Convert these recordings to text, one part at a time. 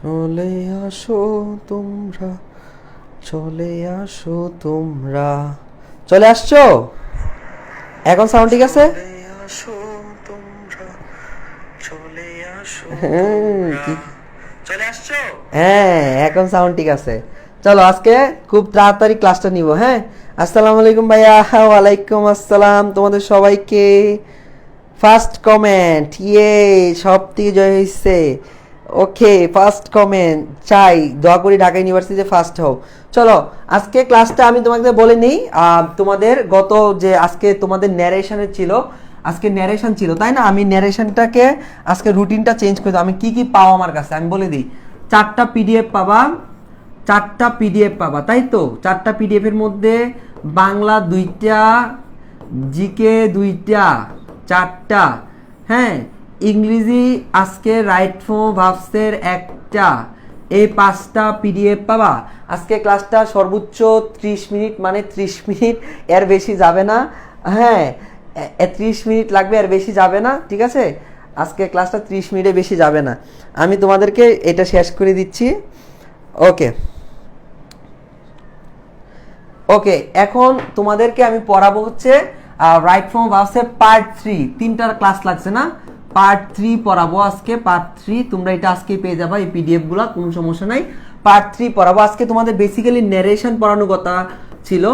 চলে আসো তোমরা, চলে আসো তোমরা। চলে আসছো? এখন সাউন্ড ঠিক আছে? হ্যাঁ, এখন সাউন্ড ঠিক আছে। চলো আজকে খুব তাড়াতাড়ি ক্লাসটা নিব। হ্যাঁ, আসসালামু আলাইকুম ভাইয়া। ওয়ালাইকুম আসসালাম তোমাদের সবাইকে। ফার্স্ট কমেন্ট, ইয়ে, সব থেকে জয় হয়েছে। ওকে, ফার্স্ট কমেন্ট চাই, দোয়া করি ঢাকা ইউনিভার্সিটিতে ফার্স্ট হও। চলো আজকে ক্লাসটা আমি তোমাকে বলে নিই। তোমাদের গত যে আজকে তোমাদের ন্যারেশনের ছিল, আজকে ন্যারেশন ছিল তাই না? আমি ন্যারেশনটাকে আজকে রুটিনটা চেঞ্জ করে দেবো। আমি কি কি পাও আমার কাছে আমি বলে দিই। 4টা পিডিএফ পাবা, 4টা পিডিএফ পাবা, তাই তো? 4টা পিডিএফ এর মধ্যে বাংলা 2টা, জিকে 2টা, 4টা। হ্যাঁ, ইংরেজি আজকে রাইট ফর্ম ভার্বসের 1টা। এই 5টা পিডিএফ পাবা। আজকে ক্লাসটা সর্বোচ্চ 30 মিনিট, মানে 30 মিনিট, এর বেশি যাবে না। হ্যাঁ, 30 মিনিট লাগবে, এর বেশি যাবে না, ঠিক আছে? আজকে ক্লাসটা 30 মিনিটে বেশি যাবে না। আমি তোমাদেরকে এটা শেষ করে দিচ্ছি। ওকে ওকে, এখন তোমাদেরকে আমি পড়াবো হচ্ছে রাইট ফর্ম ভার্বসের পার্ট 3। 3টার ক্লাস লাগছে না? পার্ট 3 পড়াবো আজকে। পার্ট 3 তোমরা এটা আজকে পেয়ে যাবা, এই পিডিএফ গুলা, কোনো সমস্যা নাই। পার্ট 3 পড়াবো আজকে। তোমাদের বেসিক্যালি ন্যারেশন পড়ানোর কথা ছিল।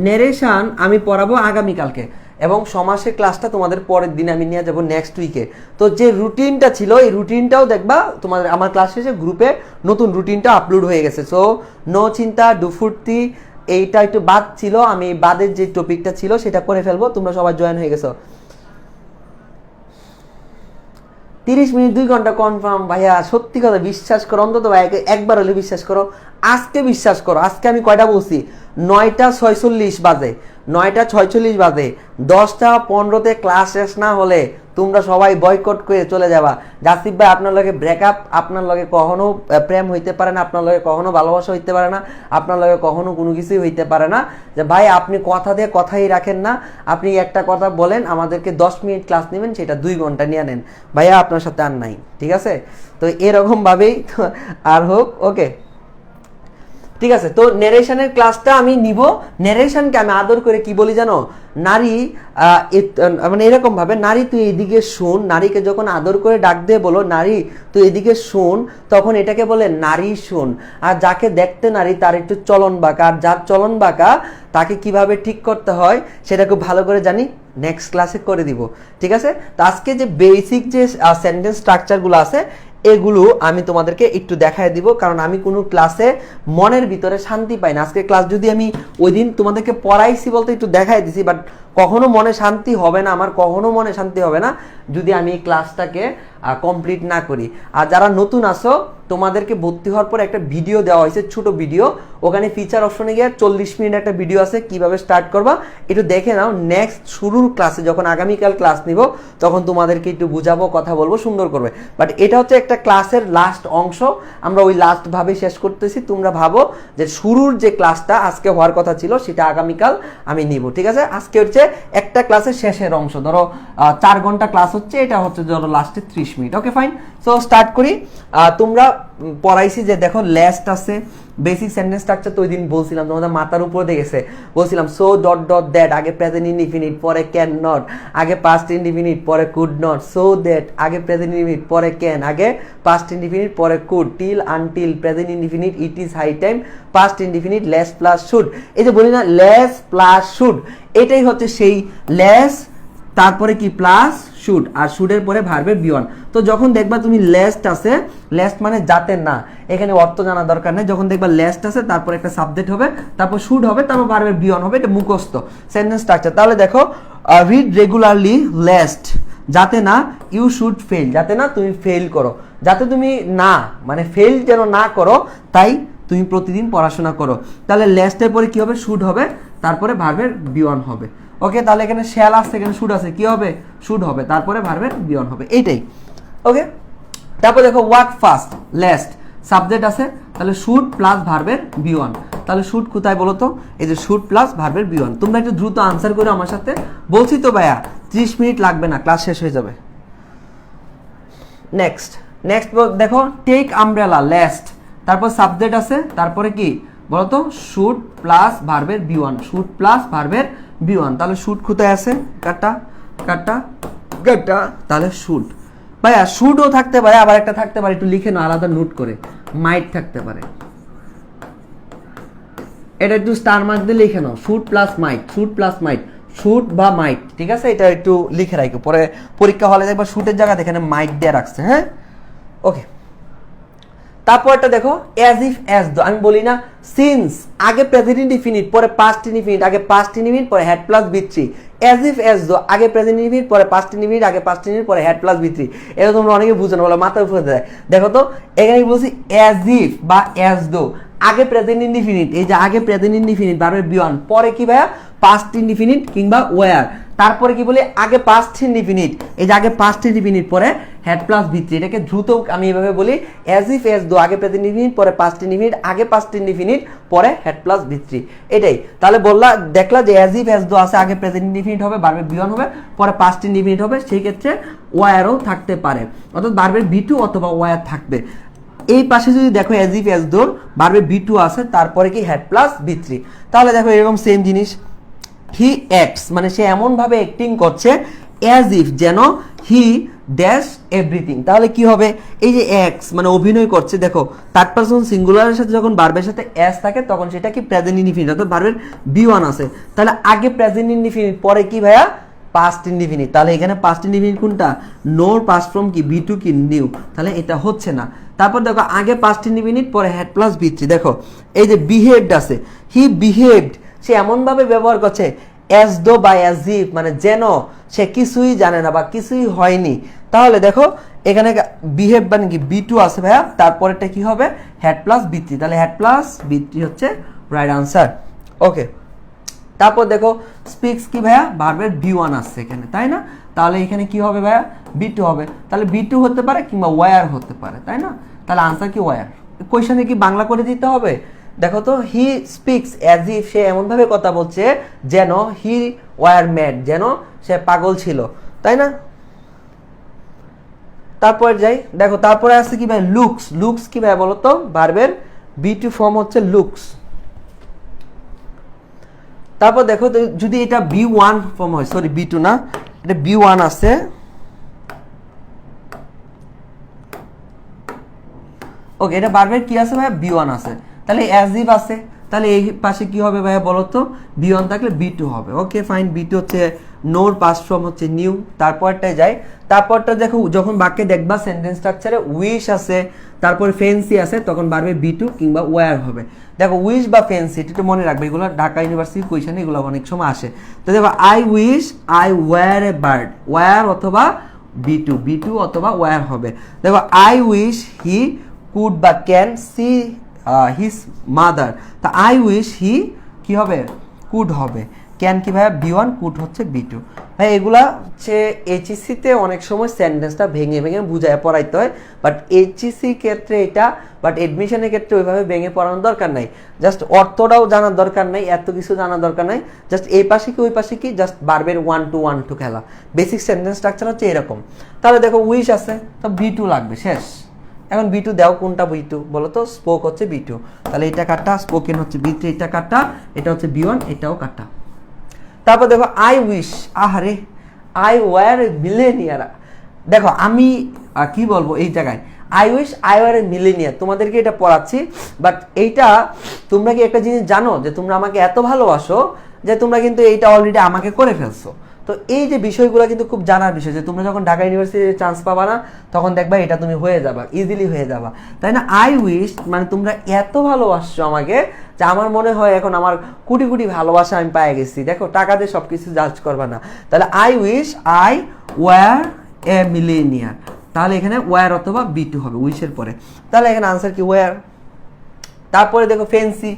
ন্যারেশন আমি পড়াবো আগামীকালকে, এবং সমাসের ক্লাসটা তোমাদের পরের দিন আমি নিয়ে যাব, নেক্সট উইকে। তো যে রুটিনটা ছিল, এই রুটিনটাও দেখবা তোমাদের আমার ক্লাস শেষে গ্রুপে নতুন রুটিনটা আপলোড হয়ে গেছে। সো নো চিন্তা, ডুফুর্তি, এইটা একটু বাদ ছিল, আমি বাদের যে টপিকটা ছিল সেটা করে ফেলবো। তোমরা সবাই জয়েন হয়ে গেছো। 30 মিনিট 2 ঘন্টা কনফার্ম ভাইয়া, সত্যি কথা বিশ্বাস করো, অন্তত ভাই একবার হলে বিশ্বাস করো। আজকে বিশ্বাস করো, আজকে আমি কয়টা বলছি? 9টা 46 বাজে, 9টা 46 বাজে। 10টা 15-তে ক্লাস শেষ না হলে তোমরা সবাই বয়কট করে চলে যাবা। জাসিফ ভাই আপনার লগে ব্রেকআপ, আপনার লগে কখনো প্রেম হইতে পারে না, আপনার লগে কখনো ভালোবাসা হইতে পারে না, আপনার লগে কখনো কোনো কিছুই হইতে পারে না। যে ভাই আপনি কথা দিয়ে কথাই রাখেন না, আপনি একটা কথা বলেন আমাদেরকে 10 মিনিট ক্লাস নেবেন, সেটা 2 ঘন্টা নিয়ে নেন, ভাইয়া আপনার সাথে আর নাই, ঠিক আছে? তো এরকম ভাবেই আর হোক। ওকে, ঠিক আছে। তো ন্যারেশনের ক্লাসটা আমি নিব। ন্যারেশনকে আমি আদর করে কি বলি জানো? নারী, মানে এরকম ভাবে, নারী তুই এদিকে শুন। নারীকে যখন আদর করে ডাক দিয়ে বলো নারী তুই এদিকে শুন, তখন এটাকে বলে নারী শুন। আর যাকে দেখতে নারী তার একটু চলন বাঁকা, আর যার চলন বাঁকা তাকে কিভাবে ঠিক করতে হয় সেটা খুব ভালো করে জানি, নেক্সট ক্লাসে করে দিব, ঠিক আছে? তো আজকে যে বেসিক যে সেন্টেন্স স্ট্রাকচারগুলো আছে এগুলো আমি তোমাদেরকে একটু দেখায় দিব, কারণ আমি কোনো ক্লাসে মনের ভিতরে শান্তি পাই না। আজকে ক্লাস যদি আমি ওই দিন তোমাদেরকে পড়াইছি বলতে একটু দেখাই দিছি, বাট কখনো মনে শান্তি হবে না, আমার কখনো মনে শান্তি হবে না যদি আমি এই ক্লাসটাকে কমপ্লিট না করি। আর যারা নতুন আসো তোমাদেরকে ভর্তি হওয়ার পর একটা ভিডিও দেওয়া হয়েছে, ছোট ভিডিও, ওখানে ফিচার অপশনে গিয়ে 40 মিনিট একটা ভিডিও আছে কিভাবে স্টার্ট করবা, একটু দেখে নাও। নেক্সট শুরুর ক্লাসে যখন আগামীকাল ক্লাস নিব তখন তোমাদেরকে একটু বুঝাবো, কথা বলবো, সুন্দর করবে। বাট এটা হচ্ছে একটা ক্লাসের লাস্ট অংশ, আমরা ওই লাস্ট ভাবে শেষ করতেছি। তোমরা ভাবো যে শুরুর যে ক্লাসটা আজকে হওয়ার কথা ছিল সেটা আগামীকাল আমি নিব, ঠিক আছে? আজকে হচ্ছে একটা ক্লাসের শেষের অংশ, ধরো 4 ঘন্টা ক্লাস হচ্ছে, এটা হচ্ছে ধরো লাস্টে 30 minute. Okay fine, so start করি। তোমরা পড়াইছি যে দেখো লেস্ট আছে, বেসিক সেন্টেন্স স্ট্রাকচার তো ওই দিন বলছিলাম, তোমাদের মাথার উপর দেখেছে, বলছিলাম সো ডট ডট দ্যাট, আগে প্রেজেন্ট ইনডিফিনিট, পরে ক্যান নট, আগে পাস্ট ইনডিফিনিট, পরে কুড নট, সো দ্যাট আগে প্রেজেন্ট ইনডিফিনিট, পরে ক্যান, আগে পাস্ট ইনডিফিনিট, পরে could, till until, present indefinite, it is high time, past indefinite, less plus should. এই যে বলি না লেস প্লাস শুড, এটাই হচ্ছে সেই লেস, তারপরে কি প্লাস শুড, আর শুডের পরে ভার্বের বিয়ন। তো যখন দেখবা তুমি লেস্ট আছে, লেস্ট মানে যাতে না, এখানে অর্থ জানা দরকার নেই। যখন দেখবা লেস্ট আছে তারপর একটা সাবজেক্ট হবে, তারপর শুড হবে, তারপর ভার্বের বিয়ন হবে, এটা মুখস্থ সেন্টেন্স স্ট্রাকচার। তাহলে দেখো রিড রেগুলারলি লেস্ট, যাতে না ইউ শুড ফেল, যাতে না তুমি ফেল করো, যাতে তুমি না মানে ফেল যেন না করো, তাই তুমি প্রতিদিন পড়াশোনা করো। তাহলে লেস্টের পরে কি হবে? শুড হবে, তারপরে ভার্বের বিয়ন হবে। ওকে, তাহলে এখানে শ্যাল আছে, এখানে শুড আছে, কি হবে? শুড হবে, তারপরে ভার্বের বিয়ন হবে, এইটাই। ওকে, তারপর দেখো ওয়ার্ক ফাস্ট, লেস্ট, সাবজেক্ট আছে, তাহলে শুড প্লাস ভার্বের বিয়ন। তাহলে শুড কোথায় বলো তো? এই যে শুড প্লাস ভার্বের বিয়ন। তোমরা একটু দ্রুত আনসার করো আমার সাথে। বলছি তো ভাইয়া 30 মিনিট লাগবে না, ক্লাস শেষ হয়ে যাবে। নেক্সট নেক্সট দেখো টেক আমব্রেলা লাস্ট, তারপর সাবজেক্ট আছে, তারপরে কি বলতো শুট প্লাস ভার্বের বি1, শুট প্লাস ভার্বের বি1, তাহলে শুট কোথায় আছে, কাটা কাটা কাটা, তাহলে শুট। ভাইয়া শুটও থাকতে পারে, আবার একটা থাকতে পারে, একটু লিখে নাও আলাদা নোট করে, মাইট থাকতে পারে, এটা একটু স্টার মার্ক দিয়ে লিখে নাও, should plus might, should plus might, should বা মাইট, ঠিক আছে, এটা একটু লিখে রাখো, পরে পরীক্ষা হলে দেখবা শুটের জায়গাতে এখানে মাইট দিয়ে রাখছে, হ্যাঁ ওকে। তারপরটা দেখো অ্যাজ ইফ অ্যাজ দো, আমি বলি না সিন্স আগে প্রেজেন্ট ইনডিফিনিট পরে পাস্ট ইনডিফিনিট, আগে পাস্ট ইনডিফিনিট পরে হ্যাড প্লাস বি3, অ্যাজ ইফ অ্যাজ দো আগে প্রেজেন্ট ইনডিফিনিট পরে পাস্ট ইনডিফিনিট, আগে পাস্ট ইনডিফিনিট পরে হ্যাড প্লাস বি3, এটা তোমরা অনেকে বুঝো না, বলো মাথায় উপরে দেয়। দেখো তো এখানে বলছি অ্যাজ ইফ বা অ্যাজ দো আগে প্রেজেন্ট ইনডিফিনিট, এই যে আগে প্রেজেন্ট ইনডিফিনিট ভার্বের বি1, পরে কি ভাইয়া পাস্ট ইনডিফিনিট কিংবা ওয়্যার, তারপরে কি বলি আগে পাস্ট ইনডিফিনিট, এই যে আগে পাস্ট ইনডিফিনিট পরে হ্যাড প্লাস বি3, এটাকে দ্রুত আমি এভাবে বলি অ্যাজ ইফ অ্যাজ দো আগে প্রেজেন্ট ইনডিফিনিট পরে পাস্ট ইনডিফিনিট, আগে পাস্ট ইনডিফিনিট পরে হ্যাড প্লাস বি3, এটাই। তাহলে বললা দেখলা যে অ্যাজ ইফ অ্যাজ দো আছে, আগে প্রেজেন্ট ইনডিফিনিট হবে, ভার্বের বি1 হবে, পরে পাস্ট ইনডিফিনিট হবে, সেই ক্ষেত্রে ওয়্যারও থাকতে পারে, অর্থাৎ ভার্বের বি2 অথবা ওয়্যার থাকবে। এই পাশে যদি দেখো অ্যাজ ইফ অ্যাজ দোর ভার্বে বি2 আছে, তারপরে কি হ্যাড প্লাস বি3, তাহলে দেখো এরকম সেম জিনিস, হি অ্যাক্টস মানে সে এমন ভাবে অ্যাক্টিং করছে অ্যাজ ইফ যেন হি ড্যাশ এভরিথিং, তাহলে কি হবে এই যে অ্যাক্টস মানে অভিনয় করছে, দেখো থার্ড পারসন সিঙ্গুলারের সাথে যখন ভার্বের সাথে অ্যাজ থাকে তখন সেটা কি প্রেজেন্ট ইনডিফিনিট, অর্থাৎ ভার্বের বি1 আছে, তাহলে আগে প্রেজেন্ট ইনডিফিনিট পরে কি ভাইয়া পাস্ট ইনডিফিনিট, তাহলে এখানে পাস্ট ইনডিফিনিট কোনটা, নোর পাস্ট ফ্রম কি বি2 কি নিউ, তাহলে এটা হচ্ছে না। তারপর দেখো আগে পাস্ট ইনডিফিনিট পরে হ্যাড প্লাস বি3, দেখো এই যে বিহেভড আছে, হি বিহেভড সে এমন ভাবে ব্যবহার করছে অ্যাজ দো বা অ্যাজ ইফ মানে যেন সে কিছুই জানে না বা কিছুই হয়নি, তাহলে দেখো এখানে বিহেভ মানে কি বি2 আছে ভাইয়া, তারপরেটা কি হবে হ্যাড প্লাস বি3, তাহলে হ্যাড প্লাস বি3 হচ্ছে রাইট আনসার, ওকে। তারপর দেখো স্পিক্স কি ভাইয়া ভার্বের বি1 আসছে এখানে, তাই না, তাহলে এখানে কি হবে ভাইয়া বি2 হবে, তাহলে বি2 হতে পারে কিংবা ওয়্যার হতে পারে, তাই না, তাহলে আনসার কি ওয়্যার। কোয়েশ্চনে কি বাংলা করে দিতে হবে, দেখো তো হি স্পিক্স অ্যাজ ইফ সে এমনভাবে কথা বলছে যেন হি ওয়্যার ম্যাড যেন সে পাগল ছিল, তাই না। তারপর যাই দেখো তারপরে আছে কি ভাই লুকস, লুকস কি ভাই বলো তো ভার্বের বি2 ফর্ম হচ্ছে লুকস। তারপর দেখো যদি এটা বি1 ফর্ম হয়, সরি বি2 না, এটা বি1 আছে, ওকে এটা ভার্বের কি আছে ভাই বি1 আছে, তাহলে অ্যাজ ইফ আছে, তাহলে এই পাশে কি হবে ভাইয়া বলো তো বি1 থাকলে বি2 হবে, ওকে ফাইন, বি2 হচ্ছে নোর পাস্ট ফর্ম হচ্ছে নিউ। তারপরটায় যাই, তারপরটা দেখো যখন বাক্যে দেখবা সেন্টেন্স স্ট্রাকচারে উইশ আছে তারপরে ফেন্সি আছে তখন বাড়বে বি2 কিংবা ওয়্যার হবে। দেখো উইশ বা ফেন্সি এটা মনে রাখবে, এগুলো ঢাকা ইউনিভার্সিটি কোয়েশনে এগুলো অনেক সময় আসে। তো দেখো I wish I were a bird, were অথবা বি2, বি2 অথবা ওয়্যার হবে। দেখো আই উইশ হি কুড বা ক্যান সি হিজ মাদার, তা আই উইশ হি কি হবে কুড হবে, ক্যান কি ভাই বি1, কুড হচ্ছে বি2। ভাই এগুলা হচ্ছে এইচএসসিতে অনেক সময় সেন্টেন্সটা ভেঙে ভেঙে বুঝায় পড়াইতে হয়, বাট এইচএসসি ক্ষেত্রে এটা, বাট এডমিশনের ক্ষেত্রে ওইভাবে ভেঙে পড়ানোর দরকার নাই, জাস্ট অর্থটাও জানার দরকার নাই, এত কিছু জানার দরকার নাই, জাস্ট এই পাশে কি ওই পাশে কি জাস্ট ভার্বের 1 to 1 to খেলা, বেসিক সেন্টেন্স স্ট্রাকচার হচ্ছে এরকম। তাহলে দেখো উইশ আছে তো বি2 লাগবে, শেষ। এখন বি2 দাও কোনটা বি2 বলো তো, স্পোক হচ্ছে বি2, তাহলে এটা কাটা, স্পোকেন হচ্ছে বি3, এটা কাটা, এটা হচ্ছে বি1, এটাও কাটা। তারপর দেখো আই উইশ, আহারে আই ওয়্যার এ মিলেনিয়ার, দেখো আমি কি বলবো এই জায়গায় I wish I were a millionaire, তোমাদেরকে এটা পড়াচ্ছি, বাট এইটা তোমরা কি একটা জিনিস জানো যে তোমরা আমাকে এত ভালোবাসো যে তোমরা কিন্তু এইটা অলরেডি আমাকে করে ফেলছো। তো এই যে বিষয়গুলো কিন্তু খুব জানার বিষয়, যে তোমরা যখন ঢাকা ইউনিভার্সিটিতে চান্স পাবা না তখন দেখবা এটা তুমি হয়ে যাবা, ইজিলি হয়ে যাবা, তাই না। আই উইশ মানে তোমরা এত ভালোবাসছো আমাকে যে আমার মনে হয় এখন আমার কোটি কোটি ভালোবাসা আমি পেয়ে গেছি, দেখো টাকা দিয়ে সব কিছু জাজ করবা না। তাহলে I wish I were a millionaire, তাহলে এখানে ওয়্যার অথবা বি2 হবে উইশের পরে, তাহলে এখানে আনসার কি ওয়্যার। তারপরে দেখো ফেন্সি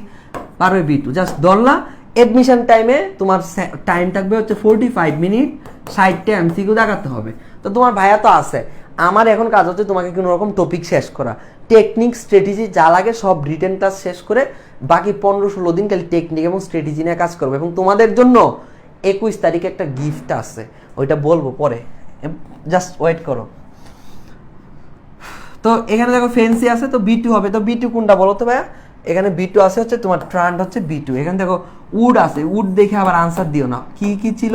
পারবে বি2, জাস্ট ধরলা এডমিশন টাইমে তোমার টাইম থাকবে হচ্ছে 45 মিনিট, 60টা এমসিকিউ দেখাতে হবে। তো তোমার ভাইয়া তো আছে, আমার এখন কাজ হচ্ছে তোমাকে কোনো রকম টপিক শেষ করা, টেকনিক স্ট্র্যাটেজি যা লাগে সব রিটেন ক্লাস শেষ করে বাকি 15-16 দিন খালি টেকনিক এবং স্ট্র্যাটেজি নিয়ে কাজ করবো। এবং তোমাদের জন্য 21 তারিখে একটা গিফট আছে, ওইটা বলবো পরে, জাস্ট ওয়েট করো। তো তো এখানে দেখো ফেন্সি আছে, তো B2 হবে। তো B2 কোনটা বলো তো ভাইয়া? এখানে B2 আছে হচ্ছে তোমার ট্রান্ড হচ্ছে B2। এখানে দেখো উড আছে, উড দেখে আবার আনসার দিও না। কি কি ছিল?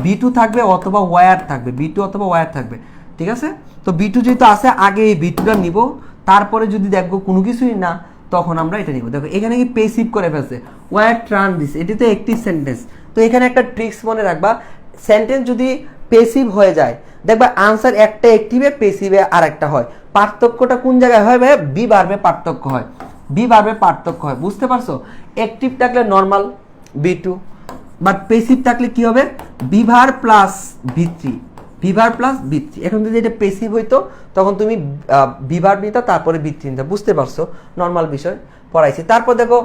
B2 থাকবে অথবা ওয়্যার থাকবে, B2 অথবা ওয়্যার থাকবে, ঠিক আছে? তো B2 যেহেতু আছে, আগে এই B2টা নিব, তারপরে যদি দেখবো কোনো কিছুই না, তখন আমরা এটা নিব। দেখো এখানে কি পেসিভ করে ফেলছে, ওয়্যার ট্রান্ড দিছে, এটি তো একটি সেন্টেন্স। তো এখানে একটা ট্রিক্স মনে রাখবা, সেন্টেন্স যদি পেসিভ হয়ে যায়, দেখবা আনসার একটা অ্যাক্টিভে, পেসিভে আর একটা হয়। পার্থক্যটা কোন জায়গায় হয় ভাই? বি ভার্বে পার্থক্য হয়, বি ভার্বে পার্থক্য হয়, বুঝতে পারছো? অ্যাক্টিভ থাকলে নর্মাল B2, বাট পেসিভ থাকলে কি হবে? B verb plus V3, B verb plus V3। এখন যদি এটা পেসিভ হইতো, তখন তুমি বি ভার্ব নিতা, তারপরে V3 নিতা, বুঝতে পারছো? নর্মাল বিষয় পড়াইছি। তারপর দেখো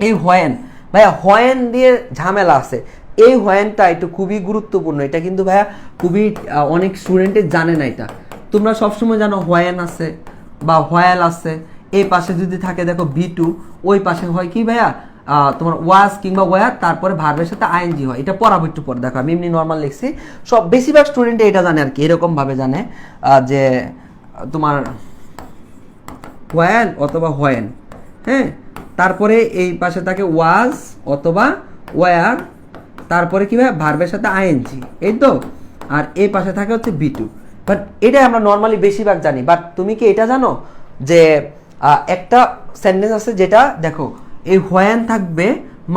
এই হোয়েন, ভাইয়া হোয়েন দিয়ে ঝামেলা আছে। এই হোয়েনটা একটু খুবই গুরুত্বপূর্ণ, এটা কিন্তু ভাইয়া খুবই অনেক স্টুডেন্টে জানে না এটা। তোমরা সবসময় জানো হোয়েন আছে বা হোয়াল আছে, এই পাশে যদি থাকে দেখো B2, ওই পাশে হয় কি ভাইয়া? তোমার ওয়াজ কিংবা ওয়ার, তারপরে ভার্বের সাথে আইএনজি হয়। এটা পড়াবো একটু পরে, দেখো আমি এমনি নর্মাল লিখছি। সব বেশিরভাগ স্টুডেন্টে এটা জানে আর কি, এরকম ভাবে জানে যে তোমার হোয়াল অথবা হোয়েন, হ্যাঁ, তারপরে এই পাশে থাকে ওয়াজ অথবা ওয়ার, তারপরে কি ভাই? ভার্বের সাথে আইএনজি, এই তো। আর এই পাশে থাকে হচ্ছে B2। বাট এটা আমরা নর্মালি বেশিরভাগ জানি। বাট তুমি কি এটা জানো যে একটা সেন্টেন্স আছে যেটা দেখো এই হোয়েন থাকবে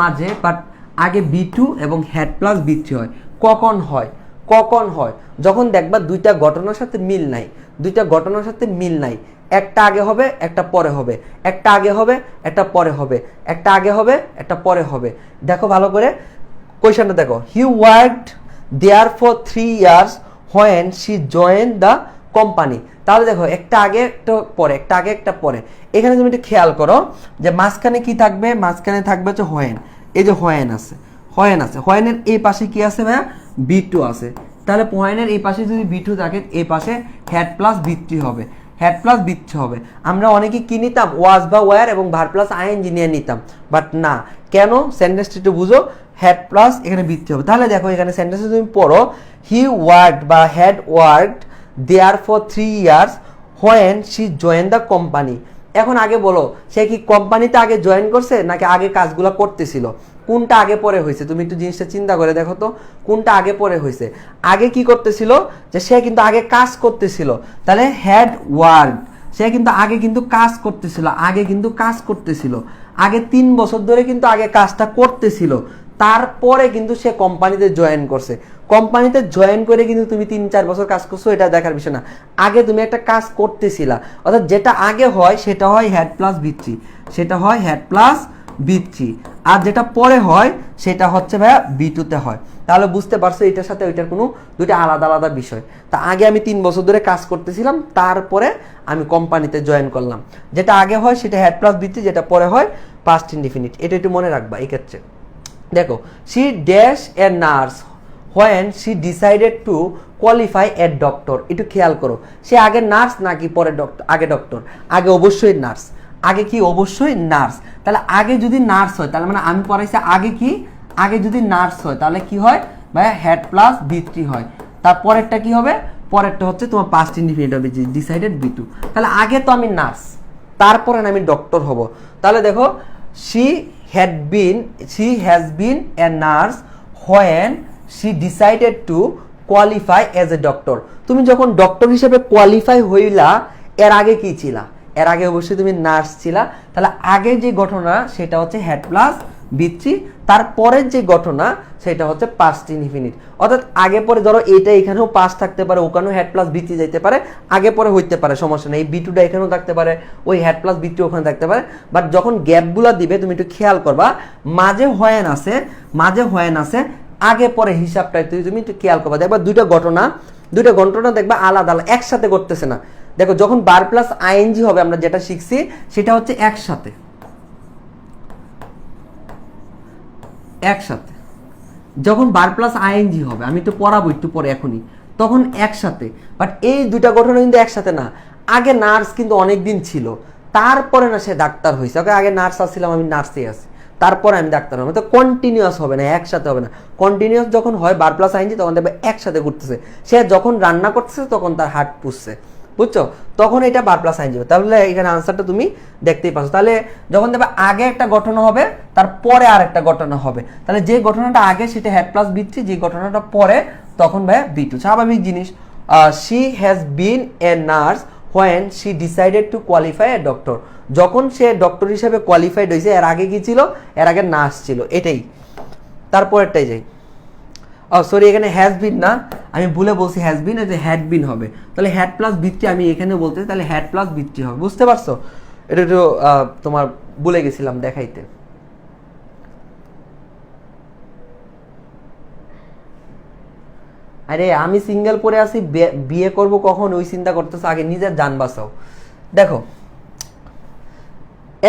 মাঝে, বাট আগে B2 এবং হ্যাড প্লাস B3 হয়। কখন হয়? কখন হয়? যখন দেখবা দুইটা ঘটনার সাথে মিল নাই, দুইটা ঘটনার সাথে মিল নাই, একটা আগে হবে একটা পরে হবে, একটা আগে হবে একটা পরে হবে, একটা আগে হবে একটা পরে হবে। দেখো ভালো করে কোয়েশ্চনটা দেখো, he worked there for 3 years when she joined the company। তাহলে দেখো একটা আগে একটা পরে, একটা আগে একটা পরে। এখানে তুমি একটু খেয়াল করো যে মাঝখানে কি থাকবে? মাঝখানে থাকবে হচ্ছে হোয়েন। এই যে হোয়েন আছে, হোয়েন আছে, হোয়েনের এই পাশে কি আছে ভাইয়া? B2 আছে। তাহলে হোয়েনের এই পাশে যদি B2 থাকে, এই পাশে হ্যাড প্লাস B3 হবে, হ্যাড প্লাস B3 হবে। আমরা অনেকে কি নিতাম? ওয়াজ বা ওয়্যার এবং ভার প্লাস আইএনজি নিয়ে নিতাম, বাট না। কেন? সেন্টেন্সটা একটু বুঝো, হ্যাড প্লাস এখানে B3 হবে। তাহলে দেখো এখানে সেন্টেন্সে তুমি পড়ো, হি ওয়ার্কড বা had worked there for 3 years when she joined the company। এখন আগে বলো, সে কি কোম্পানিতে আগে জয়েন করছে নাকি আগে কাজগুলো করতেছিল? কোনটা আগে পরে হয়েছে? তুমি একটু জিনিসটা চিন্তা করে দেখো তো, কোনটা আগে পরে হয়েছে? আগে কি করতেছিল? যে সে কিন্তু আগে কাজ করতেছিল। তাহলে হ্যাড ওয়ার্ক, সে কিন্তু আগে কিন্তু কাজ করতেছিল, আগে কিন্তু কাজ করতেছিল, আগে 3 বছর ধরে কিন্তু আগে কাজটা করতেছিল, তারপরে কিন্তু সে কোম্পানিতে জয়েন করছে। কোম্পানিতে জয়েন করে কিন্তু তুমি 3-4 বছর কাজ করছো, এটা দেখার বিষয় না। আগে তুমি একটা কাজ করতেছিলা, অর্থাৎ যেটা আগে হয় সেটা হয় হ্যাড প্লাস B3, সেটা হয় হ্যাড প্লাস B3। আর যেটা পরে হয় সেটা হচ্ছে ভাইয়া B2 তে হয়। তাহলে বুঝতে পারছো এটার সাথে ওইটার কোনো দুইটা আলাদা আলাদা বিষয়। তা আগে আমি 3 বছর ধরে কাজ করতেছিলাম, তারপরে আমি কোম্পানিতে জয়েন করলাম। যেটা আগে হয় সেটা হ্যাড প্লাস B3, যেটা পরে হয় পাস্ট ইনডিফিনিট। এটা একটু মনে রাখবা এই ক্ষেত্রে। দেখো, she dash a nurse when she decided to qualify a doctor. একটু খেয়াল করো, সে আগে নার্স নাকি পরে ডক্টর? আগে ডক্টর, আগে অবশ্যই নার্স। আগে কি? অবশ্যই নার্স। তাহলে আগে যদি নার্স হয়, তাহলে মানে আমি পড়াইছি আগে কি? আগে যদি নার্স হয় তাহলে কি হয় ভাইয়া? হ্যাড প্লাস B3 হয়। তারপরেরটা কি হবে? পরেরটা হচ্ছে তোমার পাস্ট ইনডিফিনিট হবে, ডিসাইডেড B2। তাহলে আগে তো আমি নার্স, তারপরে আমি ডক্টর হব। তাহলে দেখো, she has been a nurse when she decided to qualify as a doctor। তুমি যখন ডক্টর হিসেবে কোয়ালিফাই হইলা, এর আগে কি ছিলা? এর আগে অবশ্যই তুমি নার্স ছিলা। তাহলে আগে যে ঘটনা সেটা হচ্ছে হ্যাড প্লাস B3, তারপরের যে ঘটনা সেটা হচ্ছে পাস্ট ইনডিফিনিট। অর্থাৎ আগে পরে ধরো এটা এখানেও পাস্ট থাকতে পারে, ওখানেও হ্যাড প্লাস B3 যাইতে পারে, আগে পরে হইতে পারে, সমস্যা নেই। এই B2টা এখানেও থাকতে পারে, ওই হ্যাড প্লাস B3 ওখানে থাকতে পারে। বাট যখন গ্যাপগুলো দিবে তুমি একটু খেয়াল করবা, মাঝে হোয়েন আছে, মাঝে হোয়েন আছে, আগে পরে হিসাবটা তুমি একটু খেয়াল করবা। দেখবা দুইটা ঘটনা দেখবা আলাদা আলাদা, একসাথে করতেছে না। দেখো যখন বার প্লাস আইএনজি হবে, আমরা যেটা শিখছি সেটা হচ্ছে একসাথে, একসাথে। যখন বার প্লাস আইএনজি হবে, আমি তো পড়াবো একটু পরে এখনই, তখন একসাথে। বাট এই দুইটা ঘটনা কিন্তু একসাথে না। আগে নার্স কিন্তু অনেকদিন ছিল, তারপরে না সে ডাক্তার হয়েছে। ওকে, আগে নার্স আসছিলাম, আমি নার্সেই আছি, তারপরে আমি ডাক্তার হবো। তো কন্টিনিউয়াস হবে না, একসাথে হবে না। কন্টিনিউয়াস যখন হয় বার প্লাস আইএনজি, তখন দেখবে একসাথে ঘুরতেছে। সে যখন রান্না করতেছে তখন তার হাত পুষছে, বুঝছো? তখন এটা বার প্লাস আইএনজি হবে। তাহলে এখানে আনসারটা তুমি দেখতেই পাচ্ছ। তাহলে যখন দেখবে আগে একটা ঘটনা হবে তারপরে আর একটা ঘটনা হবে, তাহলে যে ঘটনাটা আগে সেটা হ্যাড প্লাস বি3, যে ঘটনাটা পরে তখন ভাইয়া বি2। স্বাভাবিক জিনিস। She has been a nurse when she decided to qualify a doctor. যখন সে ডক্টর হিসেবে কোয়ালিফাইড হয়েছে, এর আগে কি ছিল? এর আগে নার্স ছিল। এটাই। তারপরেরটাই যাই। সরি, এখানে হ্যাজ বিন না, আমি ভুলে বলছি হ্যাজ বিন, যে হ্যাড বিন হবে। তাহলে হ্যাড প্লাস বি3 আমি এখানে বলতে, তাহলে হ্যাড প্লাস বি3 হবে। বুঝতে পারছো? এটা একটু তোমার ভুলে গেছিলাম দেখাইতে। আরে আমি সিঙ্গেল পরে আছি, বিয়ে করব কখন ওই চিন্তা করতেছো, আগে নিজের জান বাঁচাও। দেখো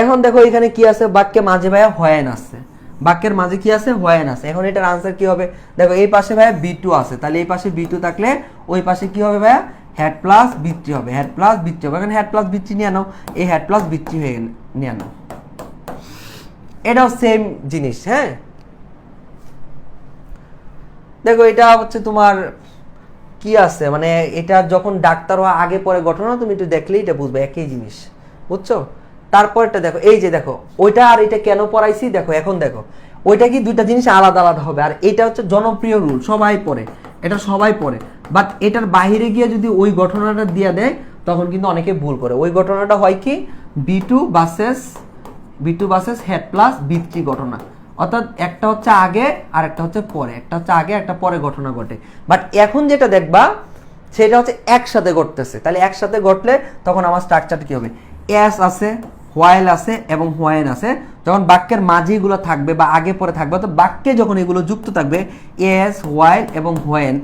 এখন দেখো এখানে কি আছে, বাক্যে মাঝে ভাইয়া হোয়েন আছে, বাক্যের মাঝে কি আছে? হোয়েন আছে। এখন এটার আনসার কি হবে? দেখো এই পাশে ভাইয়া বি2 আছে, তাহলে এই পাশে বি2 থাকলে ওই পাশে কি হবে ভাইয়া? হ্যাড প্লাস বি3 হবে, হ্যাড প্লাস বি3 হবে। এখন হ্যাড প্লাস বি3 নিয়ে নাও, এই হ্যাড প্লাস বি3 হয়ে নিয়ে নাও, এটাও সেম জিনিস। হ্যাঁ দেখো এটা হচ্ছে তোমার কি আছে, মানে এটা যখন ডাক্তার হওয়া আগে পরে ঘটনা, তুমি একটু দেখলেই এটা বুঝবে, একই জিনিস। বুঝছো? তারপরটা দেখো, এই যে দেখো ওইটা আর এটা কেন পড়াইছি, দেখো এখন দেখো ওইটা কি দুইটা জিনিস আলাদা আলাদা হবে, আর এটা হচ্ছে জনপ্রিয় রুল, সবাই পড়ে, এটা সবাই পড়ে। বাট এটার বাহিরে গিয়ে যদি ওই ঘটনাটা দিয়ে দেয় তখন কিন্তু অনেকে ভুল করে। ওই ঘটনাটা হয় কি? বি2 ভার্সেস হেড প্লাস বি3 ঘটনা, অর্থাৎ একটা হচ্ছে আগে আর একটা হচ্ছে পরে, একটা হচ্ছে আগে একটা পরে ঘটনা ঘটে। বাট এখন যেটা দেখবা সেটা হচ্ছে একসাথে ঘটতেছে। তাহলে একসাথে ঘটলে তখন আমার স্ট্রাকচারটা কি হবে? এস আছে, হোয়াইল আছে এবং হোয়েন আছে। যখন বাক্যের মাঝেগুলো থাকবে বা আগে পরে থাকবে, তো বাক্যে যখন এগুলো যুক্ত থাকবে এস, হোয়াইল এবং হোয়েন,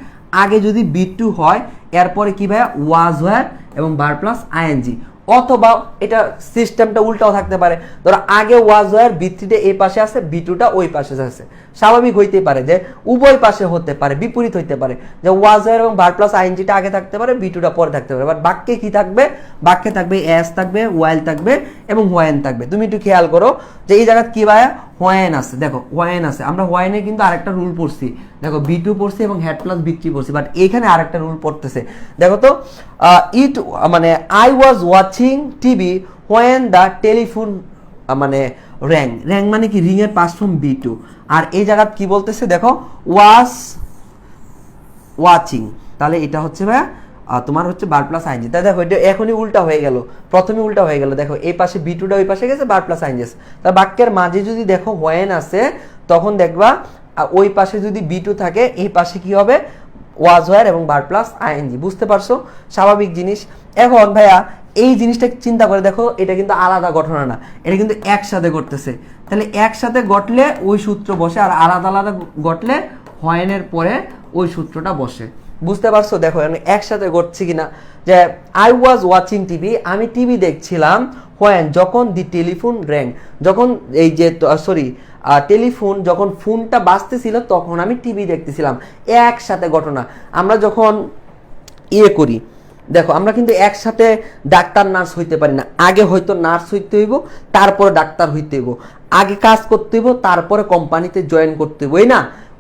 আগে যদি বি2 হয় এরপরে কি ভাইয়া? ওয়াজ ওয়্যার এবং বার প্লাস আইএনজি। অথবা এটা সিস্টেমটা উল্টাও থাকতে পারে, ধরো আগে ওয়াজ ওয়্যার বি3টা এই পাশে আছে, বি2টা ওই পাশে আছে। স্বাভাবিক হইতে পারে যে উভয় পাশে হতে পারে, বিপরীত হইতে পারে, যে ওয়াজ ওয়্যার এবং বার প্লাস আইএনজিটা আগে থাকতে পারে, বি2টা পরে থাকতে পারে। বাট বাক্যে কি থাকবে? বাক্যে থাকবে এস থাকবে, ওয়াইল থাকবে এবং হোয়েন থাকবে। তুমি একটু খেয়াল করো যে এই জায়গায় কি ভাইয়া? হোয়েন আছে। দেখো হোয়েন আছে, আমরা হোয়েনে কিন্তু আরেকটা রুল পড়ছি, দেখো বি2 পড়ছি এবং হেড প্লাস বি3 পড়ছি। বাট এখানে আরেকটা রুল পড়তেছে, দেখো তো ইট মানে I was watching TV when the telephone মানে র্যাং। র্যাং মানে কি? রিং এর পাস ফ্রম বি2। আর এই জায়গা কি বলতেছে? দেখো ওয়াজ ওয়াচিং, তাহলে এটা হচ্ছে ভাইয়া তোমার হচ্ছে বার প্লাস আইনজি। তাই দেখো এটা এখনই উল্টা হয়ে গেল, প্রথমে উল্টা হয়ে গেল। দেখো এই পাশে বি2টা ওই পাশে গেছে, বার প্লাস আইনজি। তার বাক্যের মাঝে যদি দেখো হোয়েন আছে তখন দেখবা ওই পাশে যদি বি2 থাকে এই পাশে কি হবে? ওয়াজ ওয়্যার এবং বার প্লাস আইএনজি। বুঝতে পারছো? স্বাভাবিক জিনিস। এখন ভাইয়া এই জিনিসটা চিন্তা করে দেখো, এটা কিন্তু আলাদা ঘটনা না, এটা কিন্তু একসাথে ঘটতেছে। তাহলে একসাথে ঘটলে ওই সূত্র বসে, আর আলাদা আলাদা ঘটলে হোয়েনের পরে ওই সূত্রটা বসে। বুঝতে পারছো? দেখো একসাথে ঘটছে কিনা, যে আই ওয়াজ ওয়াচিং টিভি, আমি টিভি দেখছিলাম, হোয়েন যখন দি টেলিফোন র্যাং, যখন এই যে সরি টেলিফোন যখন ফোনটা বাজতেছিল তখন আমি টিভি দেখতেছিলাম। একসাথে ঘটনা। আমরা যখন করি, দেখো আমরা কিন্তু একসাথে ডাক্তার নার্স হইতে পারি না, আগে হয়তো নার্স হইতে হইব, তারপরে ডাক্তার হইতে হইব, আগে কাজ করতে হইব, তারপরে কোম্পানিতে জয়েন করতে হইব, না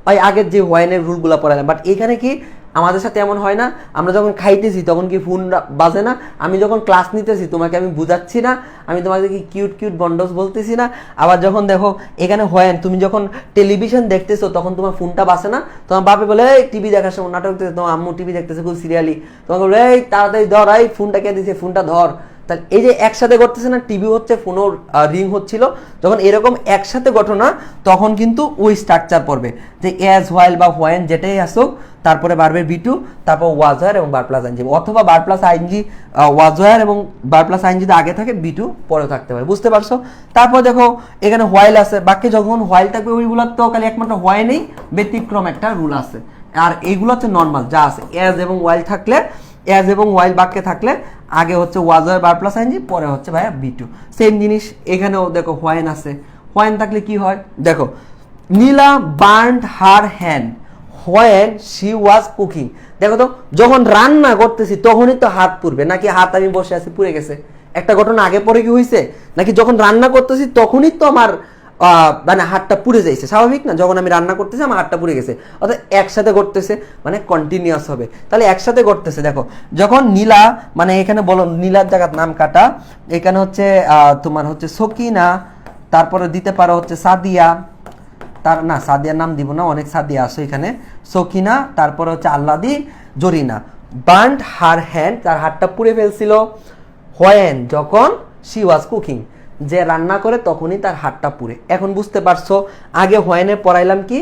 ওই আগের যে হোয়েনের রুলগুলো পড়ালাম। বাট এখানে কি আমাদের সাথে এমন হয় না? আমরা যখন খাইতেছি তখন কি ফোন বাজে না? আমি যখন ক্লাস নিতেছি তোমাকে আমি বুঝাচ্ছি না, আমি তোমাকে কি কিউট কিউট বন্ডস বলতেছি না? আবার যখন দেখো এখানে হোয়েন, তুমি যখন টেলিভিশন দেখতেছো তখন তোমার ফোনটা বাজে না? তোমার বাপে বলে এই টিভি দেখার সময় নাটক দেখতে, তোমার আম্মু টিভি দেখতেছে খুব সিরিয়ালি, তোমাকে বলে এই তাড়াতাড়ি ধর, এই ফোনটা কে দিছে, ফোনটা ধর। তাহলে এই যে একসাথে ঘটতেছে না, টিভি হচ্ছে, ফোনও রিং হচ্ছিল, যখন এরকম একসাথে ঘটনা তখন কিন্তু ওই স্ট্রাকচার পড়বে, যে এজ, হোয়াইল বা হোয়েন যেটাই আসুক, তারপরে বাড়বে বি2, তারপর ওয়াজ ওয়্যার এবং বার প্লাস আইনজি, অথবা বার প্লাস আইনজি ওয়াজ ওয়্যার এবং বার প্লাস আইনজি যদি আগে থাকে বি2 পরেও থাকতে পারে। বুঝতে পারছো? তারপর দেখো এখানে হোয়াইল আছে, বাক্যে যখন হোয়াইল থাকবে ওইগুলোর তো খালি একমাত্র হোয়াইলেই ব্যতিক্রম একটা রুল আছে, আর এইগুলো হচ্ছে নর্মাল যা আছে। এজ এবং ওয়াইল থাকলে, এজ এবং ওয়াইল বাক্যে থাকলে আগে হচ্ছে ওয়াজ ওয়্যার বার প্লাস আইনজি, পরে হচ্ছে ভাইয়া বি2। সেম জিনিস এখানেও দেখো হোয়েন আছে, হোয়েন থাকলে কি হয়? দেখো Nila burned her hand when she was cooking. দেখো তো যখন রান্না করতেছি তখনই তো হাত পুড়বে, নাকি হাত আমি বসে আছি পুড়ে গেছে? একটা ঘটনা আগে পরে কি হয়েছে? নাকি যখন রান্না করতেছি তখনই তো আমার মানে হাতটা পুড়ে যাইছে, স্বাভাবিক না? যখন আমি রান্না করতেছি আমার হাতটা পুড়ে গেছে, অর্থাৎ একসাথে ঘটতেছে, মানে কন্টিনিউয়াস হবে। তাহলে একসাথে ঘটতেছে, দেখো যখন নীলা, মানে এখানে বলো নীলার জায়গার নাম কাটা, এখানে হচ্ছে তোমার হচ্ছে সকিনা, তারপরে দিতে পারো হচ্ছে সাদিয়া, তার না সাদিয়ার নাম দিব না, অনেক সাদিয়া আছে এখানে, সকিনা, তারপরে হচ্ছে আল্লাদি, জরিনা। বার্ন্ড হার হ্যান্ড, তার হাতটা পুড়ে ফেলছিল। হোয়েন, যখন শি ওয়াজ কুকিং, যে রান্না করে তখনই তার হাতটা পুড়ে। এখন বুঝতে পারছো আগে হোয়েনে পড়াইলাম কি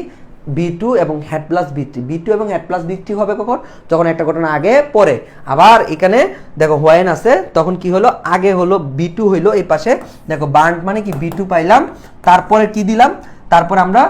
B2 এবং হেড প্লাস B3, B2 এবং হেড প্লাস B3 হবে কখন? যখন একটা ঘটনা আগে পরে। আবার এখানে দেখো হোয়েন আছে, তখন কি হলো, আগে হলো B2 হইলো এই পাশে, দেখো বার্ন্ড মানে কি B2 পাইলাম, তারপরে কি দিলাম, তারপর আমরা